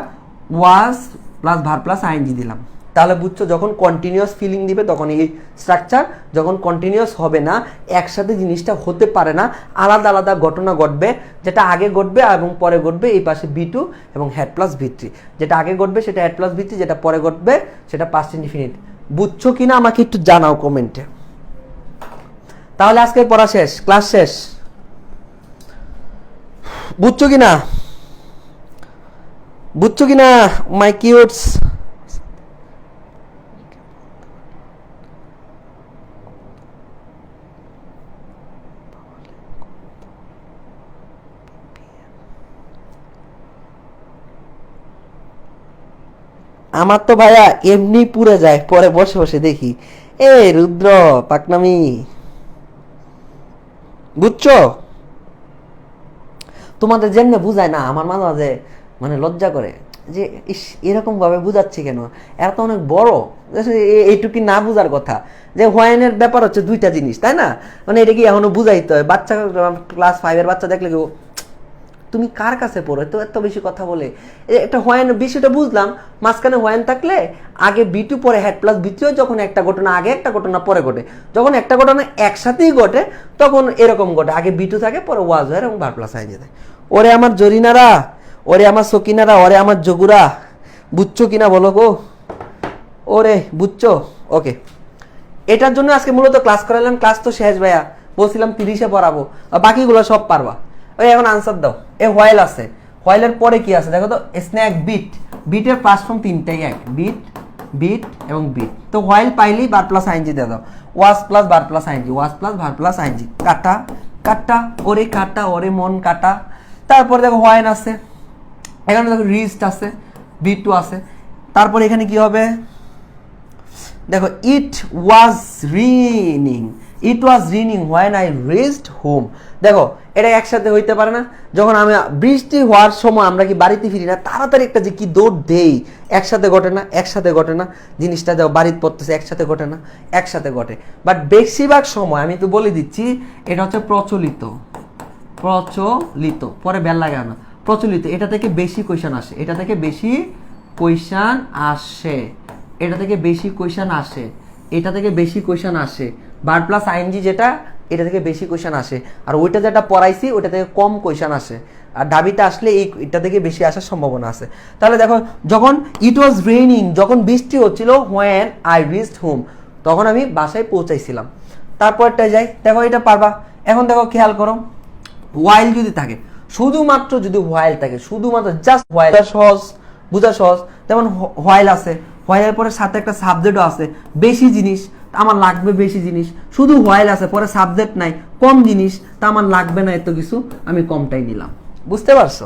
was plus verb plus ING দিলাম। তাহলে বুঝছো যখন কন্টিনিউয়াস ফিলিং দিবে তখন এই স্ট্রাকচার, যখন কন্টিনিউয়াস হবে না, একসাথে জিনিসটা হতে পারে না, আলাদা আলাদা ঘটনা ঘটবে, যেটা আগে ঘটবে এবং পরে ঘটবে এই পাশে B2 এবং হেড প্লাস B3, যেটা আগে ঘটবে সেটা হেড প্লাস B3, যেটা পরে ঘটবে সেটা পাস্ট ইনডিফিনিট। বুঝছো কিনা আমাকে একটু জানাও কমেন্টে। তাহলে আজকে পড়া শেষ, ক্লাস শেষ, বুঝছো কিনা? বুঝছো কিনা মাই কিউটস? আমার তো ভাইয়া এমনি পুড়ে যায়, পরে বসে বসে দেখি এ রুদ্র পাকনামি, বুঝছো? তোমাদের যেমনে বুঝায় না, আমার মাঝে মাঝে মানে লজ্জা করে যে ইস এরকম ভাবে বুঝাচ্ছি কেন, এরা তো অনেক বড়, এইটুকি না বুঝার কথা। যে হোয়াইনের ব্যাপার হচ্ছে দুইটা জিনিস, তাই না? মানে এটা কি এখনো বুঝাইতে হয়? বাচ্চা ক্লাস 5-এর বাচ্চা দেখলে কেউ তুমি কার কাছে পড়ো তো এত বেশি কথা বলে, একটা হোয়েন বিষয়টা বুঝলাম, মাঝখানে হোয়েন থাকলে আগে B2 পরে হেড প্লাস B3, যখন একটা ঘটনা আগে একটা ঘটনা পরে ঘটে, যখন একটা ঘটনা একসাথেই ঘটে তখন এরকম ঘটে, আগে B2 থাকে পরে ওয়াজ হয় এবং ভার প্লাস আইনজি থাকে। ওরে আমার জরিনারা, ওরে আমার সকিনারা, ওরে আমার জগুরা, বুঝছো কিনা বলো গো? ওরে বুঝছো? ওকে, এটার জন্য আজকে মূলত ক্লাস করালাম। ক্লাস তো শেষ ভাইয়া, বলছিলাম 30-এ পড়াবো, আর বাকিগুলো সব পারবা। ওই এখন আনসার দাও। এ হোয়াইল আছে, হোয়াইলের পরে কি আছে দেখো তো, স্ন্যাক বিট, বিটের ফার্স্ট ফর্ম তিনটাই এক, বিট, বিট এবং বিট। তো হোয়াইল পাইলেই বার প্লাস আইনজি দিয়ে দাও, ওয়াজ প্লাস বার plus ING, was plus verb plus ING. কাটা কাটা, ওরে কাটা, ওরে মন কাটা। তারপরে দেখো হোয়াইন আছে, এখানে দেখো রিস্ট আছে, B2 আছে। তারপরে এখানে কি হবে দেখো, ইট ওয়াজ রিনিং, ইট ওয়াজ রিনিং হোয়েন আই রিচড হোম। দেখো এটা একসাথে হইতে পারে না, যখন আমি বৃষ্টি হওয়ার সময় আমরা কি বাড়িতে ফিরি না, তাড়াতাড়ি একটা যে কি দৌড় দেই, একসাথে ঘটে না? একসাথে ঘটে না জিনিসটা, দেখো বাড়িতে পড়তেছে, একসাথে ঘটে না? একসাথে ঘটে। বাট বেশিরভাগ সময় আমি তো বলে দিচ্ছি এটা হচ্ছে প্রচলিত, প্রচলিত, পরে বেল লাগে না, প্রচলিত। এটা থেকে বেশি কোয়েশ্চেন আসে, এটা থেকে বেশি কোয়েশ্চেন আসে, এটা থেকে বেশি কোয়েশ্চেন আসে, এটা থেকে বেশি কোয়েশ্চেন আসে। বার প্লাস আইনজি যেটা, এটা থেকে বেশি কোয়েশ্চেন আসে, আর ওইটা যেটা পড়াইছি ওইটা থেকে কম কোয়েশ্চেন আসে। আর ঢাবিটা আসলে এটা থেকে বেশি আসার সম্ভাবনা আছে। তাহলে দেখো যখন ইট ওয়াজ রেইনিং, যখন বৃষ্টি হচ্ছিল, হোয়েন আই রিচড হোম, তখন আমি বাসায় পৌঁছাইছিলাম। তারপরটায় যাই, দেখো এটা পারবা। এখন দেখো খেয়াল করো, ওয়াইল যদি থাকে, শুধুমাত্র যদি হোয়াইল থাকে, শুধুমাত্র জাস্ট হোয়াইল, সহজ বুঝা সহজ। যেমন হোয়াইল আছে, হোয়াইলের পরে সাথে একটা সাবজেক্টও আছে, বেশি জিনিস আমার লাগবে, বেশি জিনিস। শুধু হোয়াইল আছে পরে সাবজেক্ট নাই, কম জিনিস তা আমার লাগবে না এত কিছু, আমি কমটাই নিলাম। বুঝতে পারছো?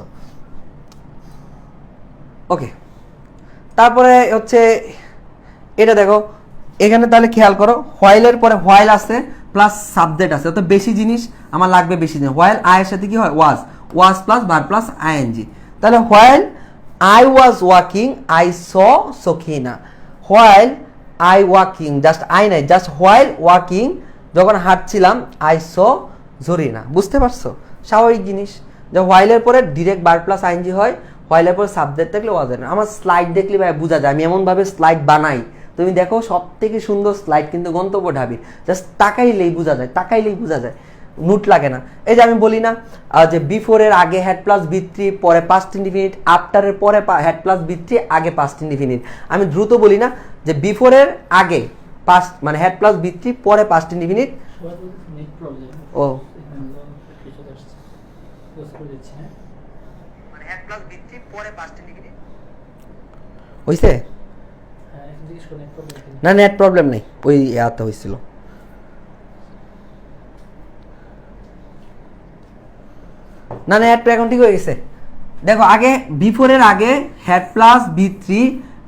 ওকে, তারপরে হচ্ছে এটা দেখো এখানে, তাহলে খেয়াল করো হোয়াইলের পরে হোয়াইল আছে প্লাস সাবজেক্ট আছে, অর্থাৎ বেশি জিনিস আমার লাগবে, বেশি জিনিস। হোয়াইল আয়ের সাথে কি হয়, ওয়াজ, ওয়াজ প্লাস বার প্লাস আইএনজি। তাহলে while I was walking, I saw Sokina. While I walking, just I নাই, just while walking, যখন হাঁটছিলাম, I saw Zorina. বুঝতে পারছো? স্বাভাবিক জিনিস যে হোয়াইলের পরে ডিরেক্ট বার প্লাস আইএনজি হয়, হোয়াইলের পরে সাবজেক্ট থাকলে ওয়াজ হয় না। আমার স্লাইড দেখলে ভাই বোঝা যায়, আমি এমনভাবে স্লাইড বানাই, তুমি দেখো সব থেকে সুন্দর স্লাইড কিন্তু গন্তব্য ঢাবি, জাস্ট তাকাইলেই বোঝা যায়, তাকাইলেই বোঝা যায়, নোট লাগে না। এই যে আমি বলি না যে বিফোরের আগে হেড প্লাস B3 পরে পাস্ট ইনডিফিনিট, আফটারের পরে হেড প্লাস B3 আগে পাস্ট ইনডিফিনিট। আমি দ্রুত বলি না যে বিফোরের আগে পাস্ট মানে হেড প্লাস B3 পরে পাস্ট ইনডিফিনিট। ও মানে হেড প্লাস B3 ভিত্তি পরে পাস্ট ইনডিফিনিট হইছে না নেট প্রবলেম নেই ওই ইয়াতে হইছিল না নেট এখন ঠিক হয়ে গেছে দেখো আগে বিফোর এর আগে হ্যাড প্লাস বি3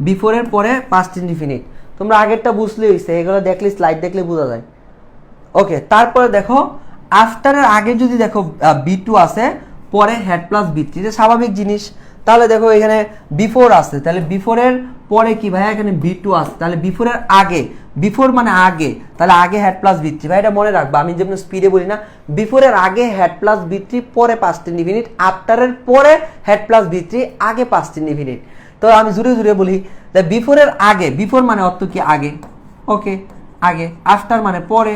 বিফোর এর পরে পাস্ট ইনডিফিনিট তোমরা আগেরটা বুঝলেই হইছে এগুলো দেখলে স্লাইড দেখলে বোঝা যায় ওকে তারপরে দেখো আফটারের আগে যদি দেখো বি2 আছে পরে হ্যাড প্লাস বি3 এটা স্বাভাবিক জিনিস তাহলে দেখো এখানে বিফোর আছে তাহলে বিফোর এর পরে কি ভাই এখানে বি2 আছে তাহলে বিফোর এর আগে বিফোর মানে আগে তাহলে আগে হ্যাড প্লাস বি3 ভাই এটা মনে রাখবা আমি যেমন স্পিডে বলি না বিফোর এর আগে হ্যাড প্লাস বি3 পরে পাস্ট ইনডিফিনিট আফটারের পরে হ্যাড প্লাস বি3 আগে পাস্ট ইনডিফিনিট তো আমি জোরে জোরে বলি বিফোর এর আগে বিফোর মানে অর্থ কি আগে ওকে আগে আফটার মানে পরে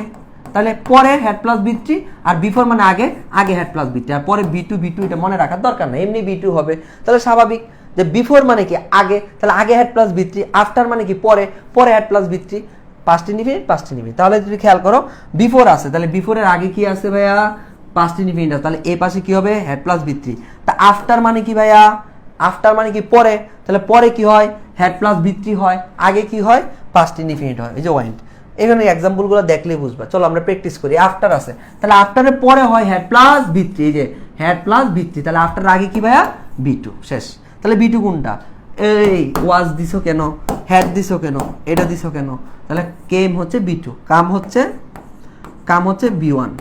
তাহলে পরে হ্যাড প্লাস বি3 আর বিফোর মানে আগে আগে হ্যাড প্লাস বি3 আর পরে বি2 এটা মনে রাখার দরকার না এমনি বি2 হবে তাহলে স্বাভাবিক যে বিফোর মানে কি আগে তাহলে আগে হ্যাড প্লাস বি3 আফটার মানে কি পরে পরে হ্যাড প্লাস বি3 পাস্ট ইনডিফিনিট তাহলে যদি খেয়াল করো বিফোর আছে তাহলে বিফোর এর আগে কি আছে ভাইয়া পাস্ট ইনডিফিনিট আছে তাহলে এই পাশে কি হবে হ্যাড প্লাস বি3 তা আফটার মানে কি ভাইয়া আফটার মানে কি পরে তাহলে পরে কি হয় হ্যাড প্লাস বি3 হয় আগে কি হয় পাস্ট ইনডিফিনিট হয় এই যে ওয়াইন্ড এখানে এক্সাম্পলগুলো দেখলেই বুঝবা চলো আমরা প্র্যাকটিস করি আফটার আছে তাহলে আফটারের পরে হয় হ্যাড প্লাস বি3 এই যে হ্যাড প্লাস বি3 তাহলে আফটার আগে কি ভাইয়া বি2 শেষ তাহলে বি2 কোনটা এই ওয়াজ দিছো কেন হ্যাড দিছো কেন এটা দিছো কেন তাহলে কেম হচ্ছে বি2 কাম হচ্ছে বি1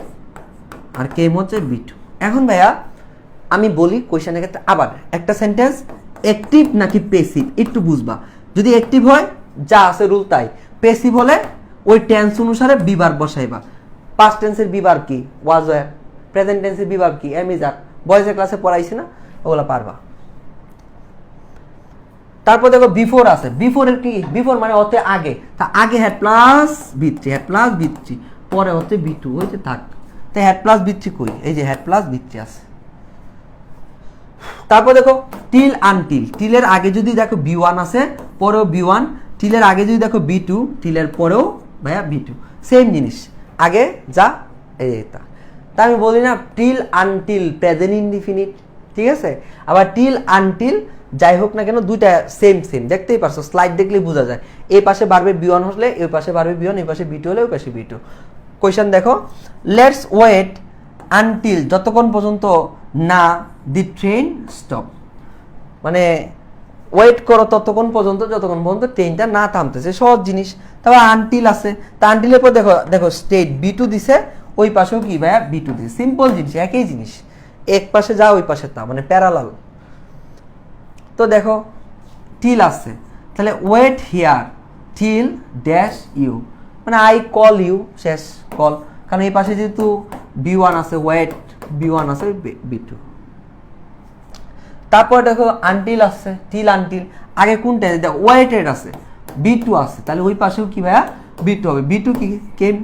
আর কেম হচ্ছে বি2 এখন ভাইয়া আমি বলি কোশ্চেনের ক্ষেত্রে আবার একটা সেন্টেন্স অ্যাক্টিভ নাকি প্যাসিভ একটু বুঝবা যদি অ্যাক্টিভ হয় যা আছে রুল তাই প্যাসিভ হলে ওই টেন্স অনুসারে বিভার্ব বসাইবা পাস্ট টেন্সের বিভার্ব কি ওয়াজ ওয়্যার প্রেজেন্ট টেন্সের বিভার্ব কি এম ইজ আর বয়েজের ক্লাসে পড়াইছি না ওগুলা পারবা তারপর দেখো বিফোর আছে বিফোর এর কি বিফোর মানে হতে আগে তা আগে হ্যাড প্লাস বি3 পরে হতে বি2 ওই যে থাক তাই হ্যাড প্লাস বি3 কই এই যে হ্যাড প্লাস বি3 আছে তারপর দেখো টিল আনটিল টিলের আগে যদি দেখো বি1 আছে পরেও বি1 টিলের আগে যদি দেখো বি2 টিলের পরেও ভাইয়া বি2 সেম জিনিস আগে যা এই এটা তা আমি বলি না টিল আনটিল প্রেজেন্ট ইনডিফিনিট ঠিক আছে আবার টিল আনটিল যাই হোক না কেন দুইটা সেম দেখতেই পারছো স্লাইড দেখলেই বোঝা যায় এই পাশে বাড়বে বি1 হলে এই পাশে বাড়বে বি1 এই পাশে বি2 হলে ওই পাশে বি2 কোশ্চেন দেখো লেটস ওয়েট আনটিল যতক্ষণ পর্যন্ত না দি ট্রেন স্টপ মানে ওয়েট করো ততক্ষণ পর্যন্ত যতক্ষণ পর্যন্ত ট্রেনটা না থামতেছে সহজ জিনিস তারপর আনটিল আছে তা আনটিলের পর দেখো স্টেট বি2 দিছে ওই পাশেও কি ভাইয়া বি2 দিছে সিম্পল জিনিস একই জিনিস এক পাশে যা ওই পাশে তা মানে প্যারালাল তো দেখো টিল আছে তাহলে wait here till dash you মানে আই কল ইউ শেষ কল কারণ এই পাশে যেহেতু বি1 আছে ওয়েট বি1 আছে বি2 তারপর দেখো আনটিল আছে টিল আনটিল আগে কোনটা দেখো ওয়েটেড আছে বি2 আছে তাহলে ওই পাশেও কি ভাইয়া বি2 হবে বি2 কি কেম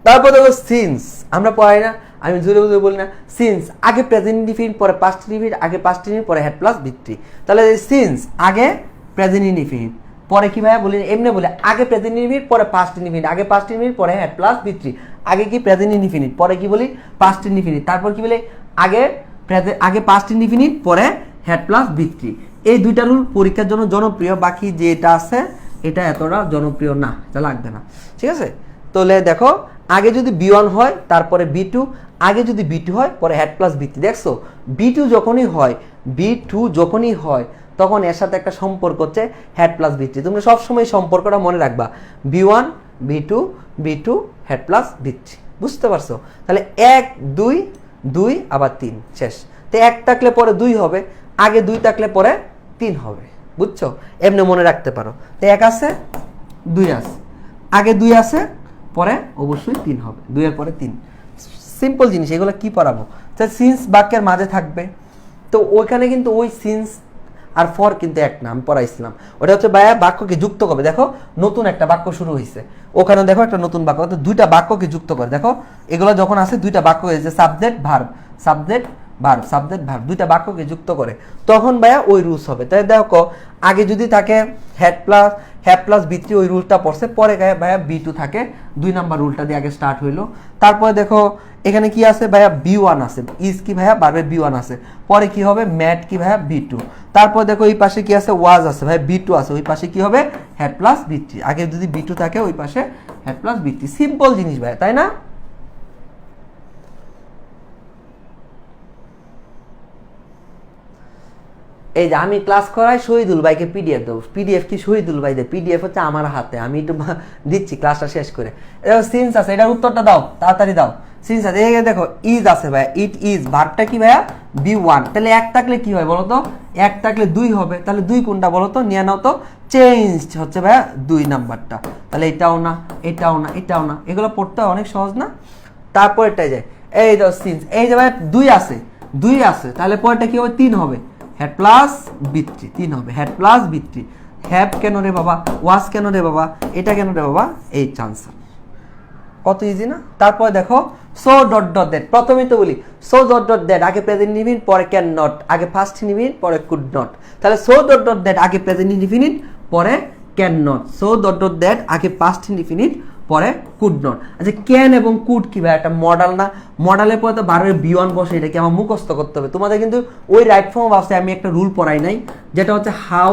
তারপর দেখো সিন্স আমরা পড়াই না আমি জোরে জোরে বলি না সিন্স আগে প্রেজেন্ট ইনডিফিনিট পরে পাস্ট ইনডিফিনিট আগে পাস্ট ইনডিফিনিট পরে হ্যাড প্লাস বি3 তাহলে সিন্স আগে প্রেজেন্ট ইনডিফিনিট পরে কি ভাইয়া বলি এমনি বলে আগে প্রেজেন্ট ইনডিফিনিট পরে পাস্ট ইনডিফিনিট আগে পাস্ট ইনডিফিনিট পরে হ্যাড প্লাস বি3 আগে কি প্রেজেন্ট ইনডিফিনিট পরে কি বলি পাস্ট ইনডিফিনিট তারপর কি বলে আগে পাস্ট ইনডিফিনিট পরে হ্যাড প্লাস বি3 এই দুইটা রুল পরীক্ষার জন্য জনপ্রিয় বাকি যেটা আছে এটা এতটা জনপ্রিয় না এটা লাগবে না ঠিক আছে তাহলে দেখো আগে যদি বি1 হয় তারপরে বি2 আগে যদি বি2 হয় পরে হ্যাড প্লাস বি3 দেখছো বি2 যখনই হয় তখন এর সাথে একটা সম্পর্ক হচ্ছে হ্যাড প্লাস বি3 তোমরা সবসময় সম্পর্কটা মনে রাখবা বি1 বি2 হ্যাড প্লাস বি3 বুঝতে পারছো তাহলে 1 2 2 আবার 3 শেষ তো 1 থাকলে পরে 2 হবে আগে 2 থাকলে পরে 3 হবে বুঝছো এমনি মনে রাখতে পারো তো 1 আছে 2 আছে আগে 2 আছে পরে অবশ্যই 3 হবে 2 এর পরে 3 সিম্পল জিনিস এগুলো কি পড়াবো সিন্স বাক্যের মাঝে থাকবে তো ওইখানে কিন্তু ওই সিন্স আর ফর কিন্তু এক নাম পড়াইছিলাম ওটা হচ্ছে ভাইয়া বাক্যকে যুক্ত করবে দেখো নতুন একটা বাক্য শুরু হয়েছে ওখানে দেখো একটা নতুন বাক্য তো দুইটা বাক্যকে যুক্ত করে দেখো এগুলো যখন আছে দুইটা বাক্য হয়েছে সাবজেক্ট ভার্ব, সাবজেক্ট ভার্ব, দুইটা বাক্যকে যুক্ত করে, তখন ভাইয়া ওই রুলস হবে। তাই দেখো আগে যদি থাকে হ্যাড প্লাস বি3 ওই রুলটা পড়ছে, পরে ভাইয়া বি2 থাকে, 2 নাম্বার রুলটা দিয়ে আগে স্টার্ট হইলো। তারপরে দেখো এখানে কি আছে ভাইয়া বি1 আছে, ইজ কি ভাইয়া ভার্বের বি1 আছে, পরে কি হবে ম্যাট কি ভাইয়া বি2। তারপর দেখো এই পাশে কি আছে ওয়াজ আছে ভাইয়া বি2 আছে, ওই পাশে কি হবে হ্যাড প্লাস বি3, আগে যদি বি2 থাকে ওই পাশে হ্যাড প্লাস বি3। সিম্পল জিনিস ভাইয়া, তাই না? এই যে আমি ক্লাস করাই শহীদুল ভাইকে পিডিএফ দেবো, পিডিএফ কি শহীদুল ভাই দেয়, পিডিএফ হচ্ছে আমার হাতে, আমি একটু দিচ্ছি ক্লাসটা শেষ করে। সিন্স আছে, এটার উত্তরটা দাও, তাড়াতাড়ি দাও। সিন্স আছে, এই দেখো ইজ আছে ভাইয়া, ইট ইজ, ভার্বটা কি ভাইয়া বি1, তাহলে এক থাকলে কি হয় বলো তো, এক থাকলে 2 হবে, তাহলে 2 কোনটা বলো তো, নিয়ে নাও তো, চেঞ্জ হচ্ছে ভাইয়া 2 নাম্বারটা, তাহলে এটাও না, এটাও না, এটাও না, এগুলো পড়তে অনেক সহজ না? তারপর এটাই যায়, এই দাও সিন্স, এই যে ভাইয়া 2 আছে, 2 আছে, তাহলে পরেরটা কি হবে 3 হবে, হ্যাড প্লাস বি3, 3 হবে, হ্যাড প্লাস বি3। হ্যাভ কেন রে বাবা, ওয়াজ কেন রে বাবা, এটা কেন রে বাবা, এই চান্স, কত ইজি না? তারপর দেখো সো ডট ডট দ্যাট, প্রথমেই তো বলি সো ডট ডট দ্যাট আগে প্রেজেন্ট ইনডিফিনিট, পরে ক্যান নট, আগে ফার্স্ট ইনডিফিনিট, পরে কুড নট, তাহলে সো ডট ডট দ্যাট আগে প্রেজেন্ট ইনডিফিনিট, পরে can not, so dot dot that আগে পাস্ট ইনডিফিনিট, পরে কুড নট। আচ্ছা ক্যান এবং কুড কি ভাই একটা মডেল না? মডেলের পরে তো ভার্বের বি1 বসে, এটা কি আমার মুখস্থ করতে হবে? তোমাদের কিন্তু ওই রাইট ফর্ম অফ আছে, আমি একটা রুল পড়াই নাই, যেটা হচ্ছে হাউ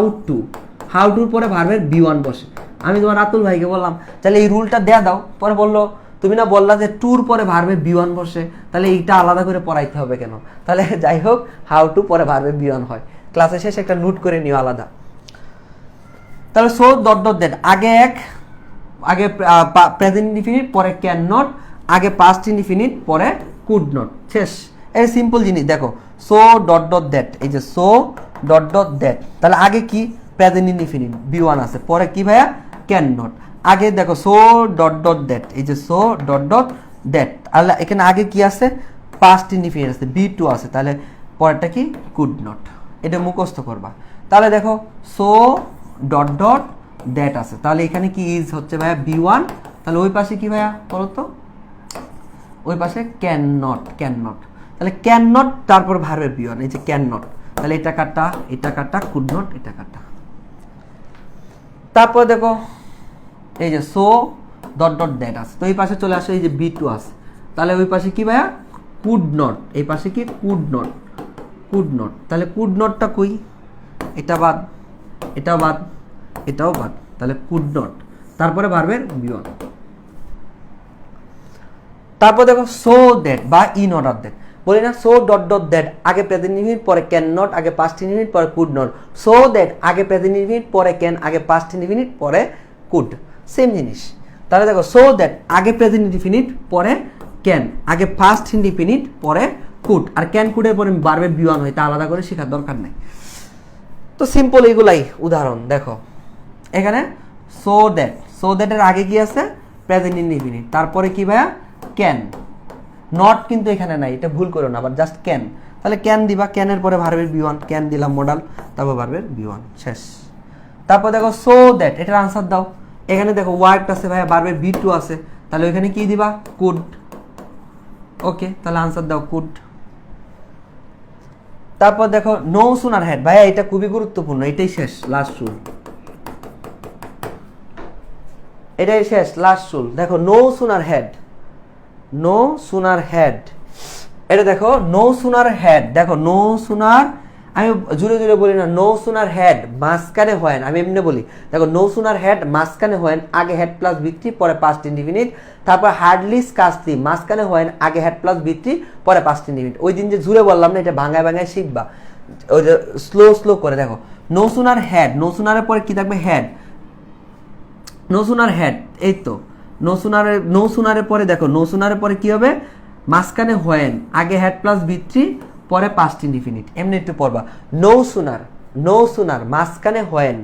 টুর পরে ভার্বের বি1 বসে। আমি তোমার রাতুল ভাইকে বললাম তাহলে এই রুলটা দেয়া দাও, পরে বললো তুমি না বললা যে টুর পরে ভার্বের বি1 বসে, তাহলে এইটা আলাদা করে পড়াইতে হবে কেন? তাহলে যাই হোক হাউ টু পরে ভার্বের বি1 হয়, ক্লাসে শেষে একটা নোট করে নিও আলাদা। তাহলে সো ডট ডট দ্যাট আগে প্রেজেন্ট ইনডিফিনিট, পরে ক্যান নট, আগে পাস্ট ইনডিফিনিট, পরে কুড নট, শেষ। এই সিম্পল জিনিস দেখো সো ডট ডট দ্যাট, এই যে সো ডট ডট দ্যাট, তাহলে আগে কি প্রেজেন্ট ইনডিফিনিট বি1 আছে, পরে কি ভাইয়া ক্যান নট, আগে দেখো সো ডট ডট দ্যাট, এই যে সো ডট ডট দ্যাট, তাহলে এখানে আগে কি আছে পাস্ট ইনডিফিনিট আছে বি2 আছে, তাহলে পরেরটা কি কুড নট, এটা মুখস্থ করবা। তাহলে দেখো সো ডট ডট দ্যাট আছে, তাহলে এখানে কি ইজ হচ্ছে ভাইয়া বি1, তাহলে ওই পাশে কি ভাইয়া বলো তো, ওই পাশে ক্যান নট, তাহলে ক্যান নট তারপর ভার্বের বি1, এই যে ক্যান নট, তাহলে এটা কাটা, এটা কাটা, কুড নট, এটা কাটা। তারপর দেখো এই যে সো ডট ডট দ্যাট আছে, তো এই পাশে চলে আসে এই যে বি2 আছে, তাহলে ওই পাশে কি ভাইয়া কুড নট, এই পাশে কি কুড নট, তাহলে কুড নটটা কই, এটা বাদ, এটাও বাদ, এটাও বাদ, তাহলে কুড নট, তারপরে ভার্বের বি1। তারপর দেখো সো দ্যাট বা ইন অর্ডার দ্যাট, বলি না সো ডট ডট দ্যাট আগে প্রেজেন্ট ইনডিফিনিট, পরে ক্যান নট, আগে পাস্ট ইনডিফিনিট, পরে কুড নট, সো দ্যাট আগে প্রেজেন্ট ইনডিফিনিট, পরে ক্যান, আগে পাস্ট ইনডিফিনিট, পরে কুড, সেম জিনিস। তাহলে দেখো সো দ্যাট আগে প্রেজেন্ট ইনডিফিনিট, পরে ক্যান, আগে ফার্স্ট ইনডিফিনিট, পরে কুড, আর ক্যান কুডের পরে ভার্বের বি1 হয়, তা আলাদা করে শেখার দরকার নেই। তো সিম্পল এগুলাই উদাহরণ। দেখো এখানে সো দ্যাটের আগে কি আছে প্রেজেন্ট ইনডিফিনিট, তারপরে কি ভাইয়া ক্যান, নট কিন্তু এখানে নাই, এটা ভুল করো না, আবার জাস্ট ক্যান, তাহলে ক্যান দিবা, ক্যানের পরে ভার্বের বি1, ক্যান দিলাম মডাল, তারপর ভার্বের বি1, শেষ। তারপর দেখো সো দ্যাট, এটার আনসার দাও, এখানে দেখো ওয়ার্ড আছে ভাইয়া, ভার্বের বি2 আছে, তাহলে ওইখানে কি দিবা কুড, ওকে, তাহলে আনসার দাও কুড। তারপর দেখো নো সুনার হ্যাড, ভাইয়া এটা খুবই গুরুত্বপূর্ণ, এটাই শেষ, লাস্ট রুল, এটাই শেষ, লাস্ট রুল। দেখো নো সুনার হ্যাড, এটা দেখো নো সুনার হ্যাড, দেখো নো সুনার, আমি জুড়ে জুড়ে বলি না, নো সুনার হ্যাড মাঝখানে হয়, আমি এমনি বলি, দেখো নো সুনার হ্যাড মাঝখানে হয়, আগে হেড প্লাস বি3, পরে পাস্ট ইনডিফিনিট, তারপর হার্ডলি স্কার্সলি মাঝখানে হয়, আগে হেড প্লাস বি3, পরে পাস্ট ইনডিফিনিট। ওই দিন যে জুড়ে বললাম না, এটা ভাঙায় ভাঙায় শিখবা, ওই যে স্লো করে। দেখো নো সুনার হ্যাড, নো সুনারের পরে কি থাকবে হ্যাড, নো সুনার হ্যাড, এই তো নো সুনারের পরে দেখো নো সুনারের পরে কি হবে মাঝখানে হোয়েন, আগে হেড প্লাস বি3, পরে পাস্ট ইনডিফিনিট, এমনি একটু পড়বা। নো সুনার মাঝখানে হোয়েন,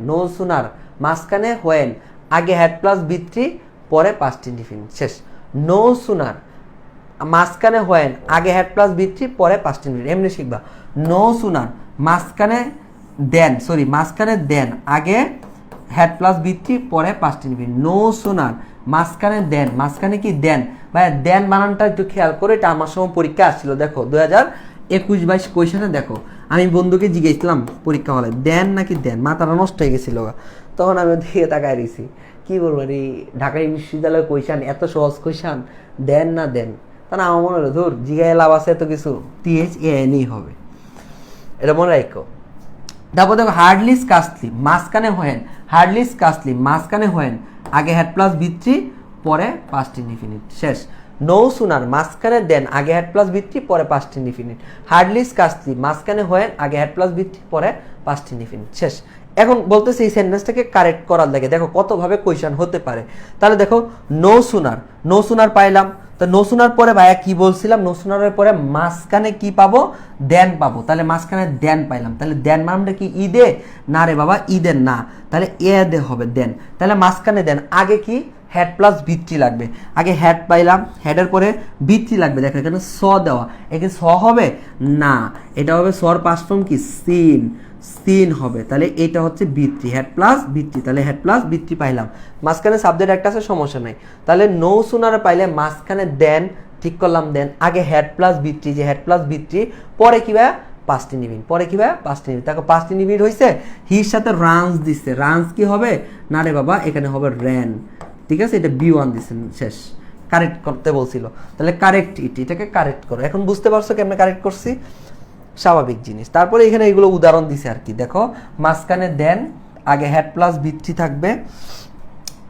মাঝখানে হোয়েন, আগে হেড প্লাস বি3, পরে পাস্ট ইনডিফিনিট, শেষ। নো সুনার মাঝখানে হোয়েন, আগে হেড প্লাস বি3, পরে পাস্ট ইনডিফিনিট, এমনি শিখবা। নো সুনার মাঝখানে দেন, আগে হেড প্লাস বি3, পরে পাস্ট ইনডিফিনিট। নো সুনার মাঝখানে কি দেন, ভাই দেন বানানটা একটু খেয়াল করে, এটা আমার সময় পরীক্ষা আসছিল, দেখো 21 22 কোয়েশনে দেখো আমি বন্ধুকে জিজ্ঞেসলাম পরীক্ষা হলে দেন নাকি দেন, মাথাটা নষ্ট হয়ে গেছিল, তখন আমি দিকে তাকায় রয়েছি কি বলবো রে, ঢাকা বিশ্ববিদ্যালয়ের কোয়েশন এত সহজ কোয়েশন, দেন না দেন, তা না আমার মনে হলো ধর জিগায় লাভ আছে এত কিছু, THANই হবে, এটা মনে রাখো। তারপর দেখো হার্ডলিস কাস্টলি মাঝখানে হয়েন, হার্ডলিস কাস্টলি মাঝখানে হয়েন, আগে হ্যাড প্লাস বি3 পরে পাস্ট ইনডিফিনিট, শেষ। নো সুনার মাঝখানে দেন, আগে হ্যাড প্লাস বি3 পরে পাস্ট ইনডিফিনিট। হার্ডলিস কাস্টলি মাঝখানে হয়েন, আগে হ্যাড প্লাস বি3 পরে পাস্ট ইনডিফিনিট, শেষ। এখন বলতেছে এই সেন্টেন্সটাকে কারেক্ট করার লাগে, দেখো কতভাবে কোয়েশন হতে পারে। তাহলে দেখো নো সুনার, নো সুনার পাইলাম, তো নো শোনার পরে ভাইয়া কি বলছিলাম, নো শোনার পরে মাঝখানে কি পাবো, দেন পাবো, তাহলে মাঝখানে দেন পাইলাম, তাহলে দেন মানে কি ঈদে না রে বাবা, ঈদের না, তাহলে এ দে হবে দেন, তাহলে মাঝখানে দেন, আগে কি হ্যাড প্লাস বি3 লাগবে, আগে হ্যাড পাইলাম, হ্যাডের পরে বি3 লাগবে, দেখো এখানে স দেওয়া, এখানে স হবে না, এটা হবে সর পাস্ট ফর্ম কি সিন, সিন হবে, তাহলে এটা হচ্ছে বি3 হ্যাড প্লাস বি3, তাহলে হ্যাড প্লাস বি3 পাইলাম, মাঝখানে সাবজেক্ট একটা আছে সমস্যা নাই, তাহলে নো সুনার পাইলে মাঝখানে দেন, ঠিক করলাম দেন, আগে হ্যাড প্লাস বি3, যে হ্যাড প্লাস বি3 পরে কি ভাই পাস্ট ইনডিফিনিট, পরে কি ভাই পাস্ট ইনডিফিনিট, দেখো পাস্ট ইনডিফিনিট হইছে, হির সাথে রানস দিচ্ছে, রানস কি হবে না রে বাবা, এখানে হবে র্যান, ঠিক আছে, এটা B1 দিচ্ছেন, শেষ। কারেক্ট করতে বলছিল, তাহলে কারেক্ট এটাকে কারেক্ট করো, এখন বুঝতে পারছো কেমনে কারেক্ট করছি, স্বাভাবিক জিনিস। তারপরে এখানে এগুলো উদাহরণ দিছে আর কি, দেখো মাঝখানে দেন, আগে হ্যাড প্লাস বি3 থাকবে,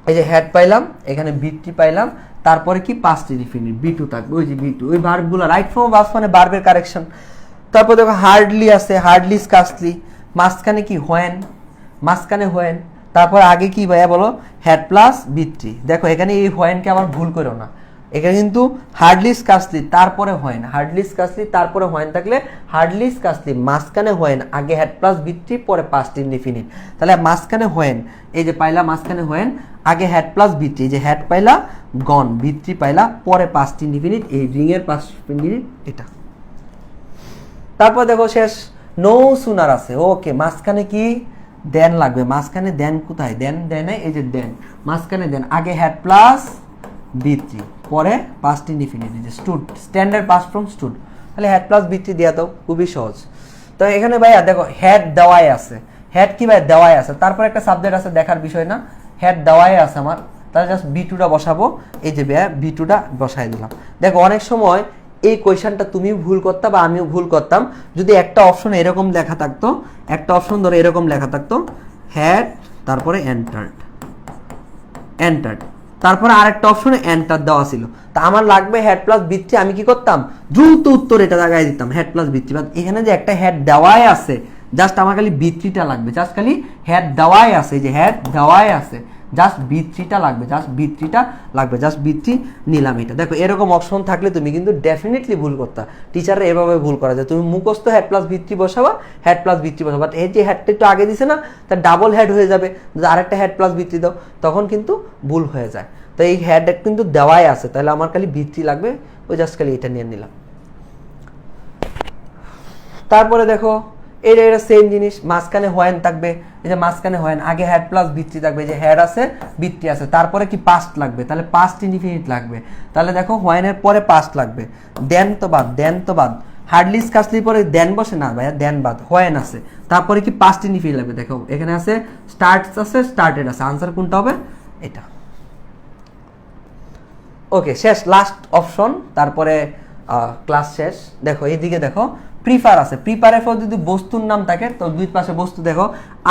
এই যে হ্যাড পাইলাম, এখানে বি3 পাইলাম, তারপরে কি পাস্ট ইনডিফিনিট B2 থাকবে, ওই যে B2, ওই ভার্বগুলো রাইট ফর্ম ভার্ব মানে ভার্বের কারেকশন। তারপর দেখো হার্ডলি আছে, হার্ডলি কাস্টলি, মাঝখানে কি হোয়েন, মাঝখানে হোয়েন, তারপর আগে কি ভাইয়া বলো হ্যাড প্লাস বি3, দেখো এখানে এই হোয়েনকে আবার ভুল করো না, এখানে কিন্তু হার্ডলিস কাস্টলি তারপরে হয় না, হার্ডলিস কাস্টলি তারপরে হয় থাকলে হার্ডলিস কাস্টলি মাঝখানে হয় আগে হ্যাড প্লাস বি3 পরে পাস্ট ইনডিফিনিট, তাহলে মাঝখানে হয় এই যে পাইলা, মাঝখানে হয় আগে হ্যাড প্লাস বি3, যে হ্যাড পাইলা গন, বি3 পাইলা পরে পাস্ট ইনডিফিনিট, এই রিং এর পাস্ট ইনডিফিনিট এটা। তারপর দেখো শেষ নো সুনার আছে, ওকে মাঝখানে কি দেন লাগবে, মাঝখানে দেন কোথায়, দেন দেন এই যে দেন, মাঝখানে দেন, আগে হ্যাড প্লাস বি3 পরে পাস্ট ইনডিফিনিট, যে stood, standard past form stood, তাহলে হ্যাড প্লাস বি3 দেওয়া দাও, খুবই সহজ। তো এখানে ভাইয়া দেখো হ্যাড দেওয়াই আছে, হ্যাড কি ভাই দেওয়াই আছে, তারপর একটা সাবজেক্ট আছে দেখার বিষয় না, হ্যাড দেওয়াই আছে আমার, তাহলে জাস্ট B2টা বসাবো, এই যে ভাইয়া B2টা বসাই দিলাম। দেখো অনেক সময় এই কোয়েশনটা তুমিও ভুল করতাম বা আমিও ভুল করতাম, যদি একটা অপশন এরকম লেখা থাকতো, একটা অপশন ধরে এরকম লেখা থাকতো হ্যাড তারপরে এন্টার্ড, এন্টার্ড, তারপরে আরেকটা অপশনে এন্টার দেওয়া ছিল, তা আমার লাগবে হ্যাড প্লাস বি3, আমি কি করতাম দ্রুত উত্তর এটা লাগাই দিতাম হ্যাড প্লাস বি3, বাট এখানে যে একটা হ্যাড দেওয়াই আছে, জাস্ট আমার খালি বি3টা লাগবে, জাস্ট খালি হ্যাড দেওয়াই আছে, যে হ্যাড দেওয়াই আছে, জাস্ট বি3টা লাগবে, জাস্ট বি3টা লাগবে, জাস্ট বি3 নিলাম এটা। দেখো এরকম অপশন থাকলে তুমি কিন্তু ডেফিনেটলি ভুল করতা, টিচাররা এভাবে ভুল করা যায়, তুমি মুখস্থ হ্যাড প্লাস বি3 বসাবা, হ্যাড প্লাস বি3 বসাবা, বাট এই যে হ্যাডটা একটু আগে দিছে না, তার ডাবল হ্যাড হয়ে যাবে, আরেকটা হ্যাড প্লাস বি3 দাও, তখন কিন্তু ভুল হয়ে যায়। তো এই হ্যাড কিন্তু দেওয়াই আছে, তাহলে আমার খালি বি3 লাগবে, ওই জাস্ট খালি এটা নিয়ে নিলাম। তারপরে দেখো এটা সেম জিনিস, মাঝখানে হোয়েন থাকবে, এই যে মাঝখানে হোয়েন, আগে হ্যাড প্লাস বি3 থাকবে, যে হ্যাড আছে বি3 আছে, তারপরে কি পাস্ট লাগবে, তাহলে পাস্ট ইনডিফিনিট লাগবে, তাহলে দেখো হোয়েনের পরে পাস্ট লাগবে, দেন তো বাদ, দেন তো বাদ, হার্ডলিস কাস্টলির পরে দেন বসে না ভাইয়া, দেন বাদ, হোয়েন আছে, তারপরে কি পাস্ট ইনডিফিনিট লাগবে, দেখো এখানে আছে স্টার্টস আছে, স্টার্টেড আছে, আনসার কোনটা হবে এটা। ওকে শেষ, লাস্ট অপশন, তারপরে ক্লাস শেষ। দেখো এইদিকে দেখো প্রিফার আছে, প্রিফারের পর যদি বস্তুর নাম থাকে তো দুই পাশে বস্তু, দেখো